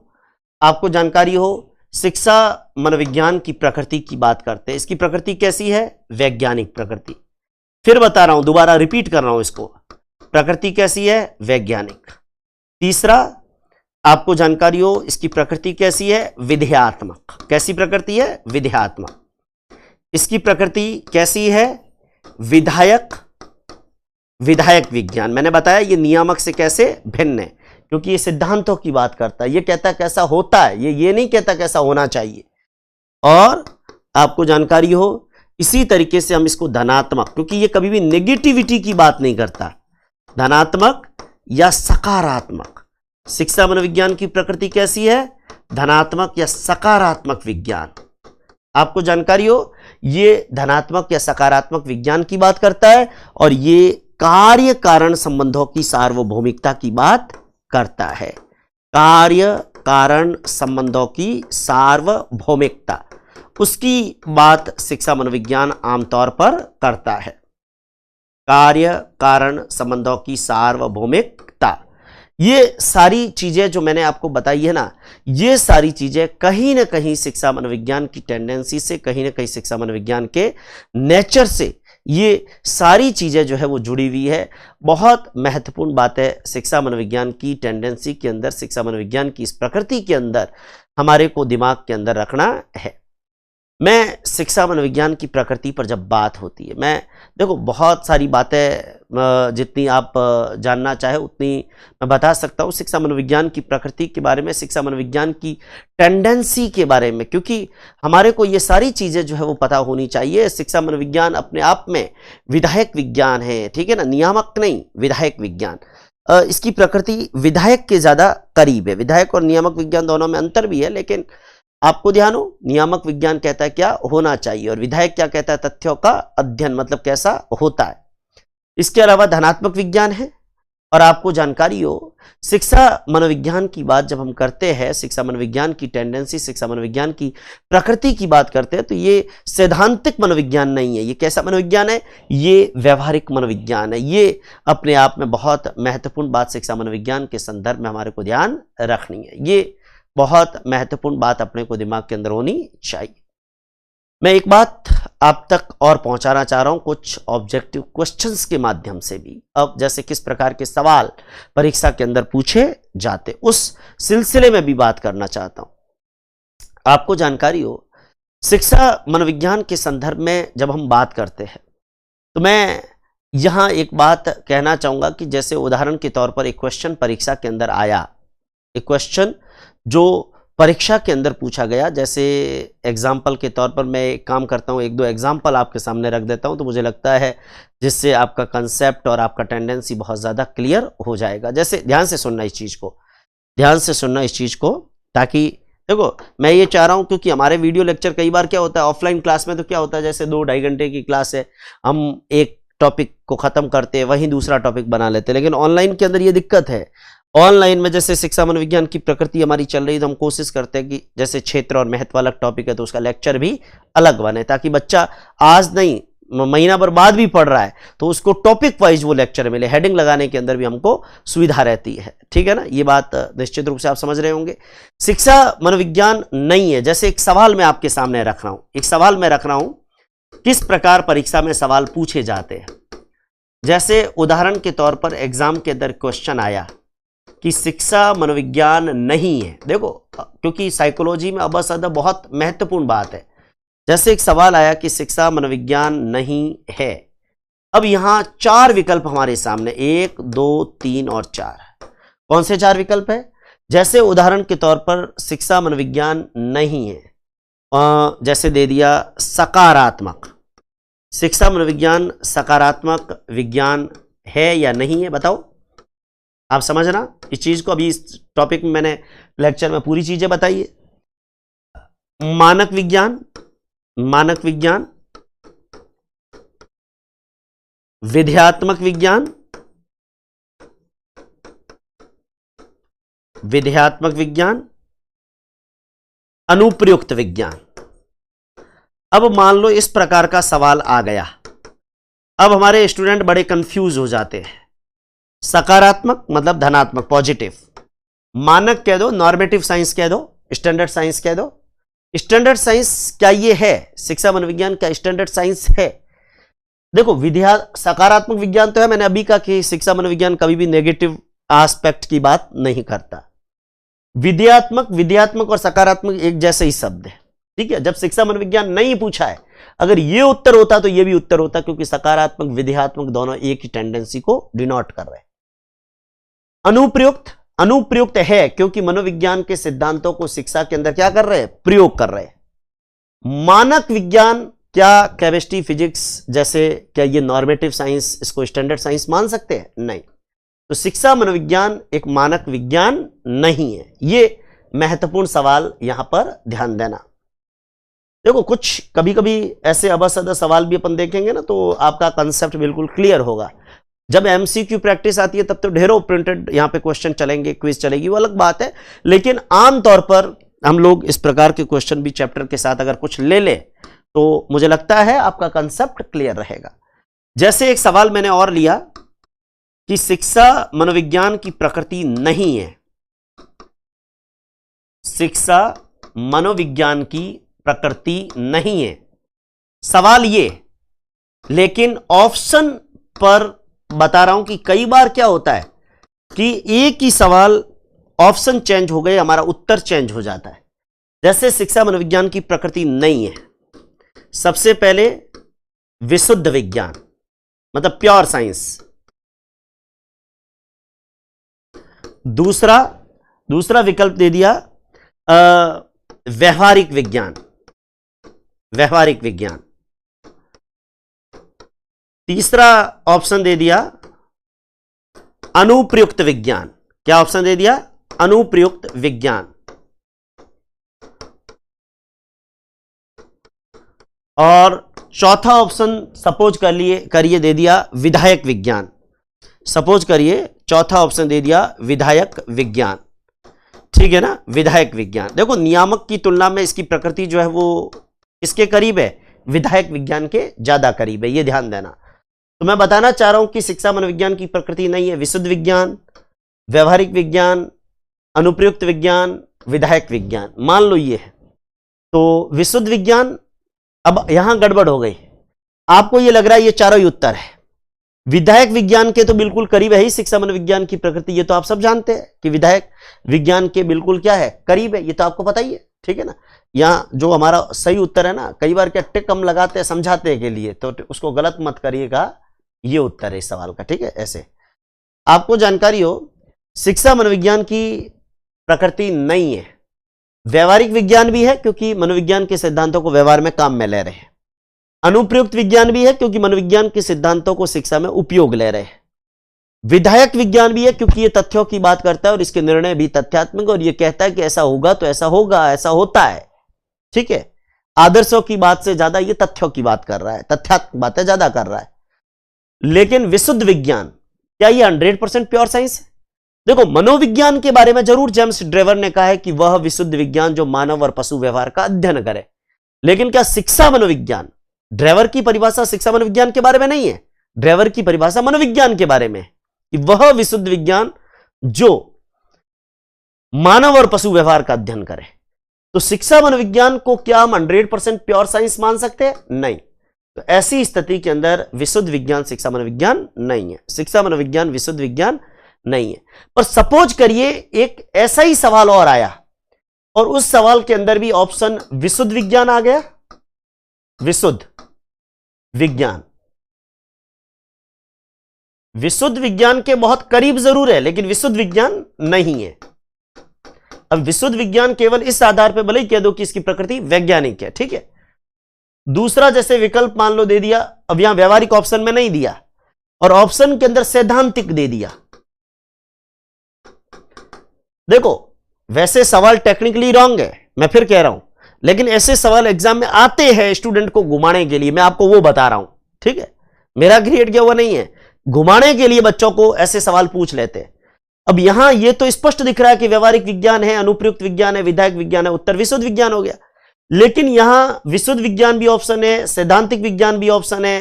आपको जानकारी हो शिक्षा मनोविज्ञान की प्रकृति की बात करते हैं। इसकी प्रकृति कैसी है? वैज्ञानिक प्रकृति। फिर बता रहा हूं, दोबारा रिपीट कर रहा हूं इसको, प्रकृति कैसी है? वैज्ञानिक। तीसरा आपको जानकारी हो इसकी प्रकृति कैसी है? विधेयात्मक। कैसी प्रकृति है? विधेयात्मक। इसकी प्रकृति कैसी है? विधायक विज्ञान। मैंने बताया ये नियामक से कैसे भिन्न है, क्योंकि ये सिद्धांतों की बात करता है। ये कहता कैसा होता है, ये नहीं कहता कैसा होना चाहिए। और आपको जानकारी हो इसी तरीके से हम इसको धनात्मक, क्योंकि ये कभी भी नेगेटिविटी की बात नहीं करता, धनात्मक या सकारात्मक। शिक्षा मनोविज्ञान की प्रकृति कैसी है? धनात्मक या सकारात्मक विज्ञान। आपको जानकारी हो ये धनात्मक या सकारात्मक विज्ञान की बात करता है और ये कार्य कारण संबंधों की सार्वभौमिकता की बात करता है। कार्य कारण संबंधों की सार्वभौमिकता, उसकी बात शिक्षा मनोविज्ञान आमतौर पर करता है। कार्य कारण संबंधों की सार्वभौमिकता, ये सारी चीजें जो मैंने आपको बताई है ना, ये सारी चीजें कहीं ना कहीं शिक्षा मनोविज्ञान की टेंडेंसी से, कहीं ना कहीं शिक्षा मनोविज्ञान के नेचर से ये सारी चीजें जो है वो जुड़ी हुई है। बहुत महत्वपूर्ण बात है शिक्षा मनोविज्ञान की टेंडेंसी के अंदर, शिक्षा मनोविज्ञान की इस प्रकृति के अंदर हमारे को दिमाग के अंदर रखना है। मैं शिक्षा मनोविज्ञान की प्रकृति पर जब बात होती है, मैं देखो बहुत सारी बातें जितनी आप जानना चाहे उतनी मैं बता सकता हूँ शिक्षा मनोविज्ञान की प्रकृति के बारे में, शिक्षा मनोविज्ञान की टेंडेंसी के बारे में, क्योंकि हमारे को ये सारी चीज़ें जो है वो पता होनी चाहिए। शिक्षा मनोविज्ञान अपने आप में विधायक विज्ञान है, ठीक है ना, नियामक नहीं, विधायक विज्ञान। इसकी प्रकृति विधायक के ज़्यादा करीब है। विधायक और नियामक विज्ञान दोनों में अंतर भी है, लेकिन आपको ध्यान हो नियामक विज्ञान कहता है क्या होना चाहिए और विधायक क्या कहता है? तथ्यों का अध्ययन, मतलब कैसा होता है। इसके अलावा धनात्मक विज्ञान है। और आपको जानकारी हो शिक्षा मनोविज्ञान की बात जब हम करते हैं, शिक्षा मनोविज्ञान की टेंडेंसी, शिक्षा मनोविज्ञान की प्रकृति की बात करते हैं, तो ये सैद्धांतिक मनोविज्ञान नहीं है। ये कैसा मनोविज्ञान है? ये व्यवहारिक मनोविज्ञान है। ये अपने आप में बहुत महत्वपूर्ण बात शिक्षा मनोविज्ञान के संदर्भ में हमारे को ध्यान रखनी है। ये बहुत महत्वपूर्ण बात अपने को दिमाग के अंदर होनी चाहिए। मैं एक बात आप तक और पहुंचाना चाह रहा हूं, कुछ ऑब्जेक्टिव क्वेश्चंस के माध्यम से भी। अब जैसे किस प्रकार के सवाल परीक्षा के अंदर पूछे जाते, उस सिलसिले में भी बात करना चाहता हूं। आपको जानकारी हो शिक्षा मनोविज्ञान के संदर्भ में जब हम बात करते हैं तो मैं यहां एक बात कहना चाहूंगा कि जैसे उदाहरण के तौर पर एक क्वेश्चन परीक्षा के अंदर आया, एक क्वेश्चन जो परीक्षा के अंदर पूछा गया, जैसे एग्जाम्पल के तौर पर मैं एक काम करता हूं, एक दो एग्जाम्पल आपके सामने रख देता हूं, तो मुझे लगता है जिससे आपका कंसेप्ट और आपका टेंडेंसी बहुत ज़्यादा क्लियर हो जाएगा। जैसे ध्यान से सुनना इस चीज़ को, ध्यान से सुनना इस चीज़ को, ताकि देखो मैं ये चाह रहा हूं, क्योंकि हमारे वीडियो लेक्चर कई बार क्या होता है ऑफलाइन क्लास में, तो क्या होता है जैसे 2-2.5 घंटे की क्लास है, हम एक टॉपिक को ख़त्म करते हैं, वहीं दूसरा टॉपिक बना लेते हैं। लेकिन ऑनलाइन के अंदर ये दिक्कत है, ऑनलाइन में जैसे शिक्षा मनोविज्ञान की प्रकृति हमारी चल रही है, तो हम कोशिश करते हैं कि जैसे क्षेत्र और महत्व अलग टॉपिक है तो उसका लेक्चर भी अलग बने, ताकि बच्चा आज नहीं महीना भर बाद भी पढ़ रहा है तो उसको टॉपिक वाइज वो लेक्चर मिले। हेडिंग लगाने के अंदर भी हमको सुविधा रहती है, ठीक है ना। ये बात निश्चित रूप से आप समझ रहे होंगे। शिक्षा मनोविज्ञान नहीं है। जैसे एक सवाल मैं आपके सामने रख रहा हूं, एक सवाल मैं रख रहा हूं, किस प्रकार परीक्षा में सवाल पूछे जाते हैं। जैसे उदाहरण के तौर पर एग्जाम के अंदर क्वेश्चन आया कि शिक्षा मनोविज्ञान नहीं है। देखो क्योंकि साइकोलॉजी में अबसदा बहुत महत्वपूर्ण बात है। जैसे एक सवाल आया कि शिक्षा मनोविज्ञान नहीं है, अब यहां 4 विकल्प हमारे सामने, 1, 2, 3 और 4। कौन से 4 विकल्प है? जैसे उदाहरण के तौर पर शिक्षा मनोविज्ञान नहीं है, जैसे दे दिया सकारात्मक। शिक्षा मनोविज्ञान सकारात्मक विज्ञान है या नहीं है, बताओ। आप समझना इस चीज को। अभी इस टॉपिक में मैंने लेक्चर में पूरी चीजें बताई है। मानक विज्ञान, मानक विज्ञान विधेयात्मक विज्ञान, विधेयात्मक विज्ञान, अनुप्रयुक्त विज्ञान। अब मान लो इस प्रकार का सवाल आ गया, अब हमारे स्टूडेंट बड़े कंफ्यूज हो जाते हैं। सकारात्मक मतलब धनात्मक, पॉजिटिव, मानक कह दो, नॉर्मेटिव साइंस कह दो, स्टैंडर्ड साइंस कह दो। स्टैंडर्ड साइंस क्या ये है? शिक्षा मनोविज्ञान क्या स्टैंडर्ड साइंस है? देखो सकारात्मक विज्ञान तो है, मैंने अभी कहा कि शिक्षा मनोविज्ञान कभी भी नेगेटिव एस्पेक्ट की बात नहीं करता। विधेयात्मक और सकारात्मक एक जैसे ही शब्द है, ठीक है। जब शिक्षा मनोविज्ञान नहीं पूछा है, अगर ये उत्तर होता तो ये भी उत्तर होता, क्योंकि सकारात्मक विधेयात्मक दोनों एक ही टेंडेंसी को डिनोट कर रहे हैं। अनुप्रयुक्त है क्योंकि मनोविज्ञान के सिद्धांतों को शिक्षा के अंदर क्या कर रहे हैं? प्रयोग कर रहे हैं। मानक विज्ञान क्या केमिस्ट्री, फिजिक्स जैसे, क्या ये नॉर्मेटिव साइंस, इसको स्टैंडर्ड साइंस मान सकते हैं? नहीं। तो शिक्षा मनोविज्ञान एक मानक विज्ञान नहीं है। ये महत्वपूर्ण सवाल यहां पर ध्यान देना। देखो कुछ कभी कभी ऐसे अबसद सवाल भी अपन देखेंगे ना, तो आपका कंसेप्ट बिल्कुल क्लियर होगा। जब एमसीक्यू प्रैक्टिस आती है तब तो ढेरों प्रिंटेड यहां पे क्वेश्चन चलेंगे, क्विज चलेगी, वो अलग बात है। लेकिन आमतौर पर हम लोग इस प्रकार के क्वेश्चन भी चैप्टर के साथ अगर कुछ ले ले तो मुझे लगता है आपका कंसेप्ट क्लियर रहेगा। जैसे एक सवाल मैंने और लिया कि शिक्षा मनोविज्ञान की प्रकृति नहीं है। शिक्षा मनोविज्ञान की प्रकृति नहीं है, सवाल ये। लेकिन ऑप्शन पर बता रहा हूं कि कई बार क्या होता है कि एक ही सवाल, ऑप्शन चेंज हो गए, हमारा उत्तर चेंज हो जाता है। जैसे शिक्षा मनोविज्ञान की प्रकृति नहीं है, सबसे पहले विशुद्ध विज्ञान मतलब प्योर साइंस। दूसरा विकल्प दे दिया व्यवहारिक विज्ञान, व्यवहारिक विज्ञान। तीसरा ऑप्शन दे दिया अनुप्रयुक्त विज्ञान। क्या ऑप्शन दे दिया? अनुप्रयुक्त विज्ञान। और चौथा ऑप्शन सपोज करिए दे दिया विधायक विज्ञान। सपोज करिए चौथा ऑप्शन दे दिया विधायक विज्ञान, ठीक है ना, विधायक विज्ञान। देखो नियामक की तुलना में इसकी प्रकृति जो है वो किसके करीब है? विधायक विज्ञान के ज्यादा करीब है, ये ध्यान देना। तो मैं बताना चाह रहा हूं कि शिक्षा मनोविज्ञान की प्रकृति नहीं है, विशुद्ध विज्ञान, व्यवहारिक विज्ञान, अनुप्रयुक्त विज्ञान, विधायक विज्ञान। मान लो ये है तो विशुद्ध विज्ञान। अब यहां गड़बड़ हो गई, आपको ये लग रहा है ये चारों ही उत्तर है। विधायक विज्ञान के तो बिल्कुल करीब है ही शिक्षा मनोविज्ञान की प्रकृति, ये तो आप सब जानते हैं कि विधायक विज्ञान के बिल्कुल क्या है? करीब है, ये तो आपको पता ही है, ठीक है ना। यहां जो हमारा सही उत्तर है ना, कई बार क्या टिक हम लगाते हैं समझाते के लिए, तो उसको गलत मत करिएगा, ये उत्तर है इस सवाल का, ठीक है। ऐसे आपको जानकारी हो, शिक्षा मनोविज्ञान की प्रकृति नहीं है। व्यवहारिक विज्ञान भी है क्योंकि मनोविज्ञान के सिद्धांतों को व्यवहार में काम में ले रहे हैं। अनुप्रयुक्त विज्ञान भी है क्योंकि मनोविज्ञान के सिद्धांतों को शिक्षा में उपयोग ले रहे हैं। विधायक विज्ञान भी है क्योंकि ये तथ्यों की बात करता है और इसके निर्णय भी तथ्यात्मक, और ये कहता है कि ऐसा होगा तो ऐसा होगा, ऐसा होता है, ठीक है। आदर्शों की बात से ज्यादा ये तथ्यों की बात कर रहा है, तथ्यात्मक बातें ज्यादा कर रहा है। लेकिन विशुद्ध विज्ञान क्या ये 100% प्योर साइंस है? देखो मनोविज्ञान के बारे में जरूर जेम्स ड्रेवर ने कहा है कि वह विशुद्ध विज्ञान जो मानव और पशु व्यवहार का अध्ययन करे, लेकिन क्या शिक्षा मनोविज्ञान, ड्रेवर की परिभाषा शिक्षा मनोविज्ञान के बारे में नहीं है, ड्रेवर की परिभाषा मनोविज्ञान के बारे में कि वह विशुद्ध विज्ञान जो मानव और पशु व्यवहार का अध्ययन करे। तो शिक्षा मनोविज्ञान को क्या हम 100% प्योर साइंस मान सकते हैं? नहीं। तो ऐसी स्थिति के अंदर विशुद्ध विज्ञान शिक्षा मनोविज्ञान नहीं है, शिक्षा मनोविज्ञान विशुद्ध विज्ञान नहीं है। पर सपोज करिए एक ऐसा ही सवाल और आया और उस सवाल के अंदर भी ऑप्शन विशुद्ध विज्ञान आ गया, विशुद्ध विज्ञान। विशुद्ध विज्ञान के बहुत करीब जरूर है लेकिन विशुद्ध विज्ञान नहीं है। अब विशुद्ध विज्ञान केवल इस आधार पर भले ही कह दो कि इसकी प्रकृति वैज्ञानिक है, ठीक है। दूसरा जैसे विकल्प मान लो दे दिया, अब यहां व्यवहारिक ऑप्शन में नहीं दिया और ऑप्शन के अंदर सैद्धांतिक दे दिया। देखो वैसे सवाल टेक्निकली रॉन्ग है, मैं फिर कह रहा हूं, लेकिन ऐसे सवाल एग्जाम में आते हैं स्टूडेंट को घुमाने के लिए, मैं आपको वो बता रहा हूं, ठीक है। मेरा क्रिएट किया हुआ नहीं है, घुमाने के लिए बच्चों को ऐसे सवाल पूछ लेते हैं। अब यहां ये तो स्पष्ट दिख रहा है कि व्यवहारिक विज्ञान है, अनुप्रयुक्त विज्ञान है, विधायक विज्ञान है, उत्तर विशुद्ध विज्ञान हो गया। लेकिन यहां विशुद्ध विज्ञान भी ऑप्शन है, सैद्धांतिक विज्ञान भी ऑप्शन है,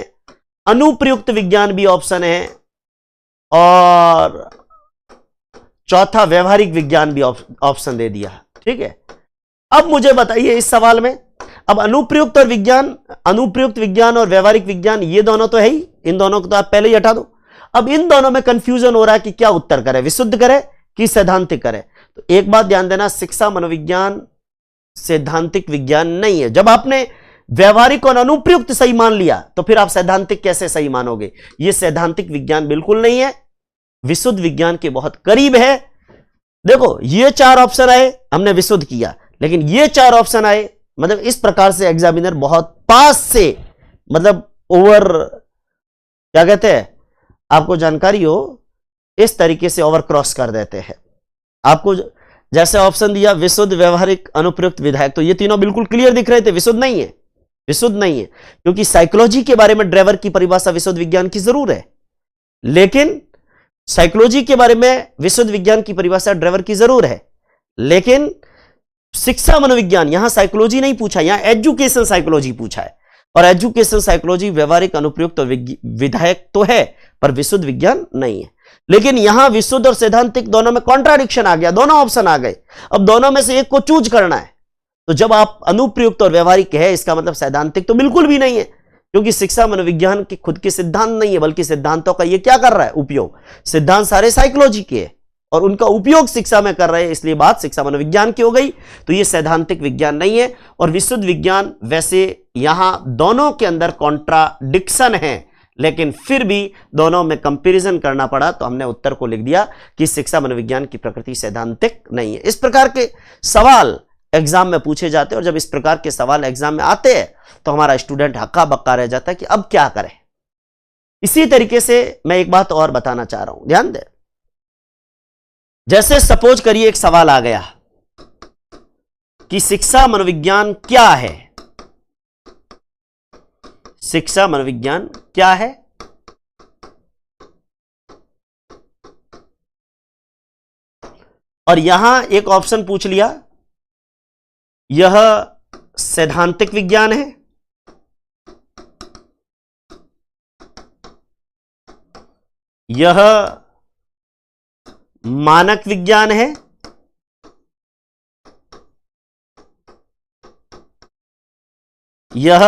अनुप्रयुक्त विज्ञान भी ऑप्शन है, और चौथा व्यवहारिक विज्ञान भी ऑप्शन दे दिया। ठीक है, अब मुझे बताइए इस सवाल में, अब अनुप्रयुक्त विज्ञान और व्यवहारिक विज्ञान ये दोनों तो है ही, इन दोनों को तो आप पहले ही हटा दो। अब इन दोनों में कंफ्यूजन हो रहा है कि क्या उत्तर करें, विशुद्ध करें कि सैद्धांतिक करें। तो एक बात ध्यान देना, शिक्षा मनोविज्ञान सैद्धांतिक विज्ञान नहीं है। जब आपने व्यवहारिक और अनुप्रयुक्त सही मान लिया तो फिर आप सैद्धांतिक कैसे सही मानोगे? यह सैद्धांतिक विज्ञान बिल्कुल नहीं है, विशुद्ध विज्ञान के बहुत करीब है। देखो ये 4 ऑप्शन आए, हमने विशुद्ध किया, लेकिन ये 4 ऑप्शन आए, मतलब इस प्रकार से एग्जामिनर बहुत पास से, मतलब ओवर, क्या कहते हैं, आपको जानकारी हो इस तरीके से ओवर क्रॉस कर देते हैं। आपको जैसे ऑप्शन दिया विशुद्ध, व्यवहारिक, अनुप्रयुक्त, विधायक, तो ये तीनों बिल्कुल क्लियर दिख रहे थे, विशुद्ध नहीं है, विशुद्ध नहीं है, क्योंकि साइकोलॉजी के बारे में ड्राइवर की परिभाषा विशुद्ध विज्ञान की जरूर है, लेकिन साइकोलॉजी के बारे में विशुद्ध विज्ञान की परिभाषा ड्राइवर की जरूर है, लेकिन शिक्षा मनोविज्ञान, यहां साइकोलॉजी नहीं पूछा, यहां एजुकेशन साइकोलॉजी पूछा है। और एजुकेशन साइकोलॉजी व्यवहारिक, अनुप्रयुक्त और विधायक तो है, पर विशुद्ध विज्ञान नहीं है। लेकिन यहां विशुद्ध और सैद्धांतिक दोनों में कॉन्ट्राडिक्शन आ गया, दोनों ऑप्शन आ गए। अब दोनों में से एक को चूज करना है, तो जब आप अनुप्रयुक्त और व्यवहारिक है, इसका मतलब सैद्धांतिक तो बिल्कुल भी नहीं है, क्योंकि शिक्षा मनोविज्ञान के खुद के सिद्धांत नहीं है, बल्कि सिद्धांतों का ये क्या कर रहा है, उपयोग। सिद्धांत सारे साइकोलॉजी के है और उनका उपयोग शिक्षा में कर रहे हैं, इसलिए बात शिक्षा मनोविज्ञान की हो गई। तो ये सैद्धांतिक विज्ञान नहीं है। और विशुद्ध विज्ञान, वैसे यहां दोनों के अंदर कॉन्ट्राडिक्शन है, लेकिन फिर भी दोनों में कंपैरिजन करना पड़ा, तो हमने उत्तर को लिख दिया कि शिक्षा मनोविज्ञान की प्रकृति सैद्धांतिक नहीं है। इस प्रकार के सवाल एग्जाम में पूछे जाते हैं, और जब इस प्रकार के सवाल एग्जाम में आते हैं तो हमारा स्टूडेंट हक्का बक्का रह जाता है कि अब क्या करें। इसी तरीके से मैं एक बात और बताना चाह रहा हूं, ध्यान दें। जैसे सपोज करिए एक सवाल आ गया कि शिक्षा मनोविज्ञान क्या है, शिक्षा मनोविज्ञान क्या है, और यहां एक ऑप्शन पूछ लिया, यह सैद्धांतिक विज्ञान है, यह मानक विज्ञान है, यह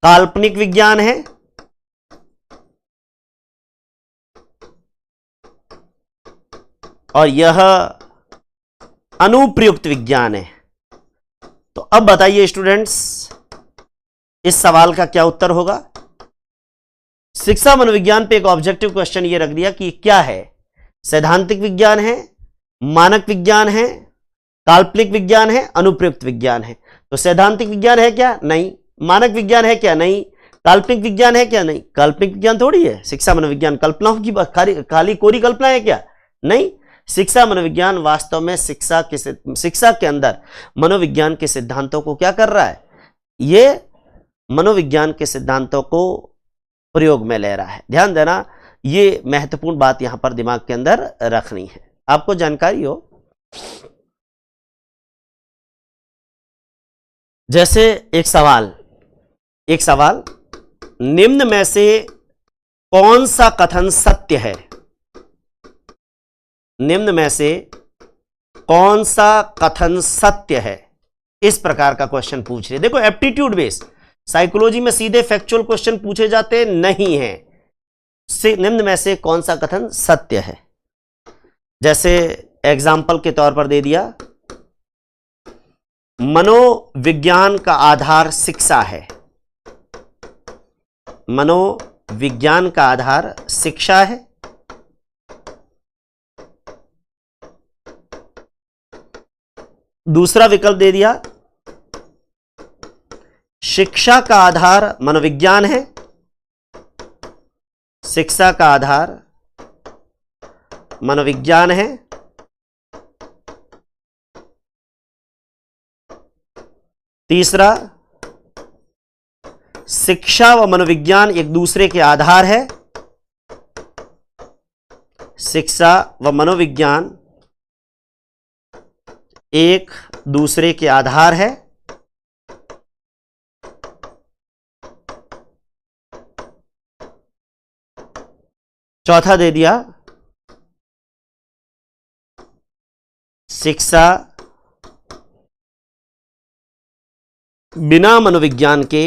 काल्पनिक विज्ञान है, और यह अनुप्रयुक्त विज्ञान है। तो अब बताइए स्टूडेंट्स, इस सवाल का क्या उत्तर होगा? शिक्षा मनोविज्ञान पे एक ऑब्जेक्टिव क्वेश्चन ये रख दिया कि क्या है, सैद्धांतिक विज्ञान है, मानक विज्ञान है, काल्पनिक विज्ञान है, अनुप्रयुक्त विज्ञान है। तो सैद्धांतिक विज्ञान है क्या? नहीं। मानक विज्ञान है क्या? नहीं। काल्पनिक विज्ञान है क्या? नहीं। काल्पनिक विज्ञान थोड़ी है शिक्षा मनोविज्ञान, कल्पनाओं की खाली कोरी कल्पना है क्या? नहीं। शिक्षा मनोविज्ञान वास्तव में शिक्षा के अंदर मनोविज्ञान के सिद्धांतों को क्या कर रहा है, ये मनोविज्ञान के सिद्धांतों को प्रयोग में ले रहा है। ध्यान देना, ये महत्वपूर्ण बात यहां पर दिमाग के अंदर रखनी है, आपको जानकारी हो। जैसे एक सवाल, निम्न में से कौन सा कथन सत्य है, निम्न में से कौन सा कथन सत्य है, इस प्रकार का क्वेश्चन पूछ रहे। देखो एप्टीट्यूड बेस्ड, साइकोलॉजी में सीधे फैक्चुअल क्वेश्चन पूछे जाते नहीं हैं। निम्न में से कौन सा कथन सत्य है, जैसे एग्जाम्पल के तौर पर दे दिया, मनोविज्ञान का आधार शिक्षा है, मनोविज्ञान का आधार शिक्षा है, दूसरा विकल्प दे दिया, शिक्षा का आधार मनोविज्ञान है, शिक्षा का आधार मनोविज्ञान है, तीसरा शिक्षा व मनोविज्ञान एक दूसरे के आधार है। शिक्षा व मनोविज्ञान एक दूसरे के आधार है। चौथा दे दिया, शिक्षा बिना मनोविज्ञान के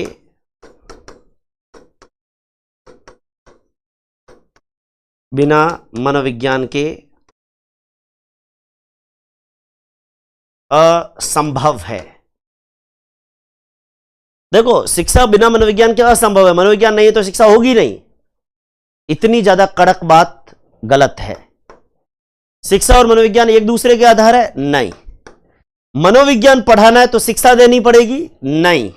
असंभव है। देखो, शिक्षा बिना मनोविज्ञान के असंभव है, मनोविज्ञान नहीं है तो शिक्षा होगी नहीं। इतनी ज्यादा कड़क बात गलत है। शिक्षा और मनोविज्ञान एक दूसरे के आधार है, नहीं। मनोविज्ञान पढ़ाना है तो शिक्षा देनी पड़ेगी, नहीं।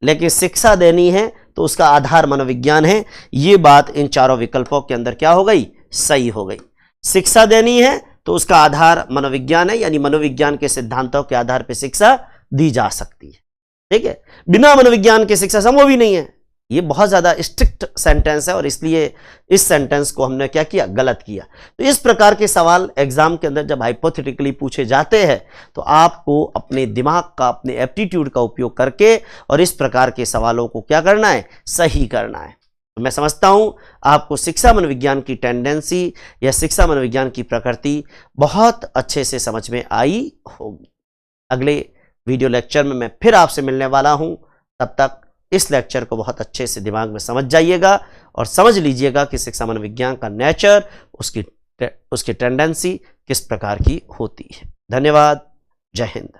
लेकिन शिक्षा देनी है तो उसका आधार मनोविज्ञान है। ये बात इन चारों विकल्पों के अंदर क्या हो गई, सही हो गई। शिक्षा देनी है तो उसका आधार मनोविज्ञान है, यानी मनोविज्ञान के सिद्धांतों के आधार पर शिक्षा दी जा सकती है। ठीक है, बिना मनोविज्ञान के शिक्षा संभव ही नहीं है। ये बहुत ज्यादा स्ट्रिक्ट सेंटेंस है और इसलिए इस सेंटेंस को हमने क्या किया, गलत किया। तो इस प्रकार के सवाल एग्जाम के अंदर जब हाइपोथेटिकली पूछे जाते हैं तो आपको अपने दिमाग का, अपने एप्टीट्यूड का उपयोग करके और इस प्रकार के सवालों को क्या करना है, सही करना है। तो मैं समझता हूं आपको शिक्षा मनोविज्ञान की टेंडेंसी या शिक्षा मनोविज्ञान की प्रकृति बहुत अच्छे से समझ में आई होगी। अगले वीडियो लेक्चर में मैं फिर आपसे मिलने वाला हूं। तब तक इस लेक्चर को बहुत अच्छे से दिमाग में समझ जाइएगा और समझ लीजिएगा कि शिक्षा मनोविज्ञान का नेचर, उसकी टेंडेंसी किस प्रकार की होती है। धन्यवाद। जय हिंद।